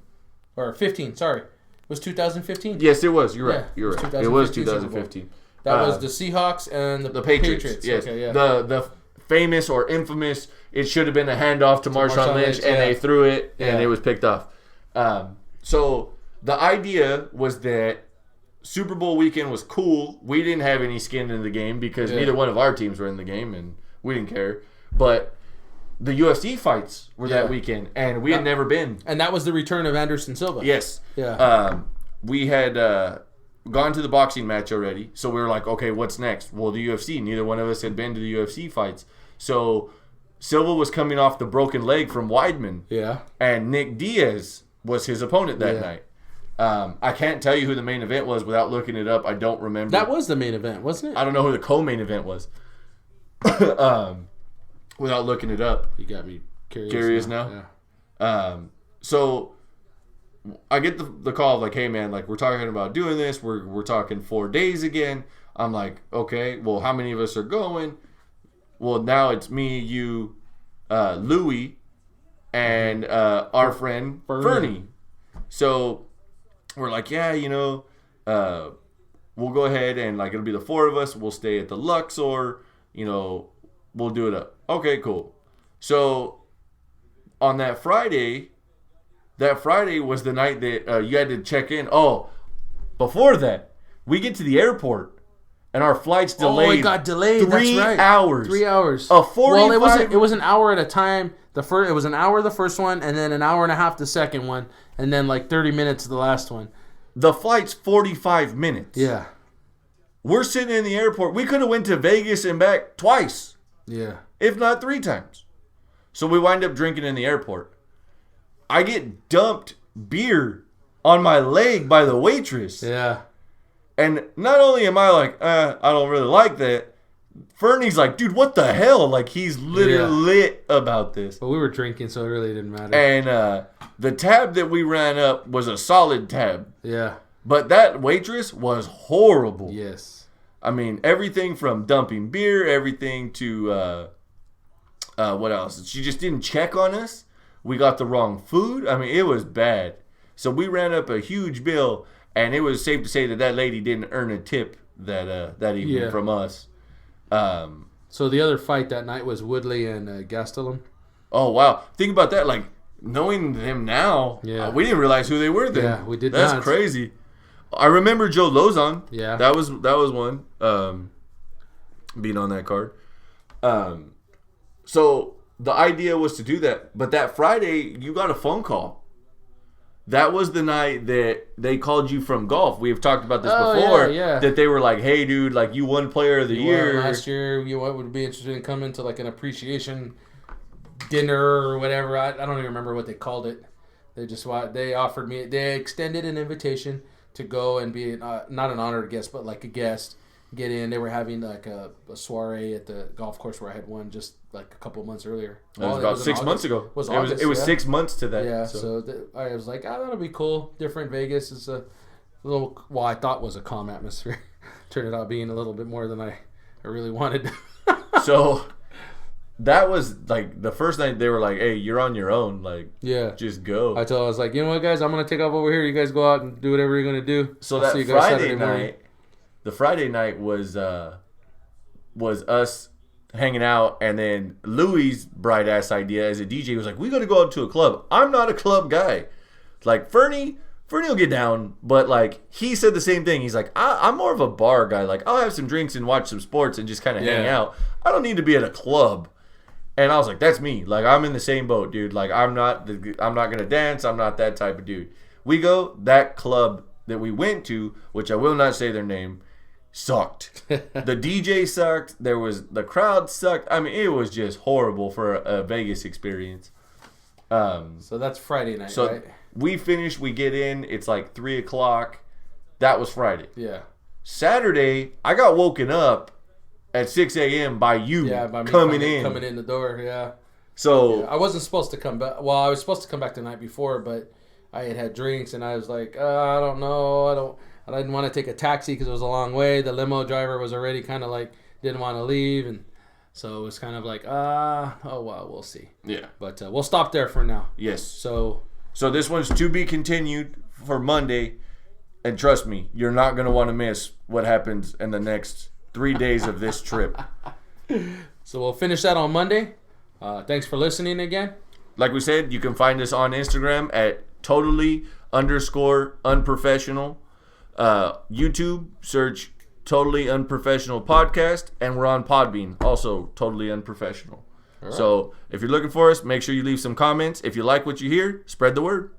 Or 15, sorry. It was 2015. Yes, it was. You're right. Yeah, You're right. It was 2015. That was the Seahawks and the Patriots. Yes. Okay, yeah. The famous or infamous, it should have been a handoff to Marshawn Lynch, and they threw it, and it was picked off. So the idea was that Super Bowl weekend was cool. We didn't have any skin in the game because neither one of our teams were in the game, and we didn't care. But the UFC fights were that weekend, and we had never been. And that was the return of Anderson Silva. Yes. Yeah. We had gone to the boxing match already, so we were like, okay, what's next? Well, the UFC. Neither one of us had been to the UFC fights. So Silva was coming off the broken leg from Weidman. Yeah. And Nick Diaz was his opponent that night. I can't tell you who the main event was without looking it up. I don't remember. That was the main event, wasn't it? I don't know who the co-main event was. Without looking it up. You got me curious. Curious now? Yeah. So I get the call like, hey man, like we're talking about doing this. We're talking 4 days again. I'm like, okay, well how many of us are going? Well, now it's me, you, Louie, and our friend Fernie. So we're like, yeah, we'll go ahead and like it'll be the four of us. We'll stay at the Luxor. We'll do it up. Okay, cool. So on that Friday was the night that you had to check in. Oh, before that, we get to the airport. And our flight's delayed. Oh, it got delayed. 3 That's right. hours. 3 hours. A 45. Well, it was an hour at a time. It was an hour the first one, and then an hour and a half the second one, and then like 30 minutes the last one. The flight's 45 minutes. Yeah. We're sitting in the airport. We could have went to Vegas and back twice. Yeah. If not 3 times. So we wind up drinking in the airport. I get dumped beer on my leg by the waitress. Yeah. And not only am I like, I don't really like that, Fernie's like, dude, what the hell? Like, he's literally lit about this. But we were drinking, so it really didn't matter. And the tab that we ran up was a solid tab. Yeah. But that waitress was horrible. Yes. I mean, everything from dumping beer, everything to, what else? She just didn't check on us. We got the wrong food. I mean, it was bad. So we ran up a huge bill. And it was safe to say that lady didn't earn a tip that evening from us. So the other fight that night was Woodley and Gastelum. Oh, wow. Think about that. Like, knowing them now, we didn't realize who they were then. Yeah, we did That's not. crazy. I remember Joe Lozon. Yeah. That was one, being on that card. So the idea was to do that. But that Friday, you got a phone call. That was the night that they called you from golf. We've talked about this before. Yeah. That they were like, hey, dude, like you won player of the year. Last year, you would be interested in coming to like an appreciation dinner or whatever. I don't even remember what they called it. They offered me, they extended an invitation to go and be not an honored guest, but like a guest. Get in. They were having like a soiree at the golf course where I had won just like a couple months earlier. It was about 6 months ago. It was 6 months to that. Yeah, so I was like, that'll be cool. Different Vegas is a little, well, I thought was a calm atmosphere. Turned out being a little bit more than I really wanted. So that was like the first night they were like, hey, you're on your own. Like, just go. I was like, you know what, guys, I'm going to take off over here. You guys go out and do whatever you're going to do. So that Friday night, the Friday night was us hanging out, and then Louie's bright ass idea as a DJ was like, we got to go out to a club. I'm not a club guy. Like Fernie will get down, but like he said the same thing. He's like, I'm more of a bar guy. Like I'll have some drinks and watch some sports and just kind of hang out. I don't need to be at a club. And I was like, that's me. Like I'm in the same boat, dude. Like I'm not gonna dance. I'm not that type of dude. We go, that club that we went to, which I will not say their name, sucked. The DJ sucked. The crowd sucked. I mean, it was just horrible for a Vegas experience. So that's Friday night, so right? we finish. We get in. It's like 3:00. That was Friday. Yeah. Saturday, I got woken up at 6 a.m. by you by me coming in the door. Yeah. So I wasn't supposed to come back. Well, I was supposed to come back the night before, but I had drinks, and I was like, I don't know. I didn't want to take a taxi because it was a long way. The limo driver was already kind of like didn't want to leave, and so it was kind of like, oh well, we'll see. Yeah. But we'll stop there for now. Yes. So this one's to be continued for Monday, and trust me, you're not gonna want to miss what happens in the next 3 days of this trip. So we'll finish that on Monday. Thanks for listening again. Like we said, you can find us on Instagram at totally_unprofessional. YouTube, search Totally Unprofessional Podcast, and we're on Podbean, also Totally Unprofessional. Right. So if you're looking for us, make sure you leave some comments. If you like what you hear, spread the word.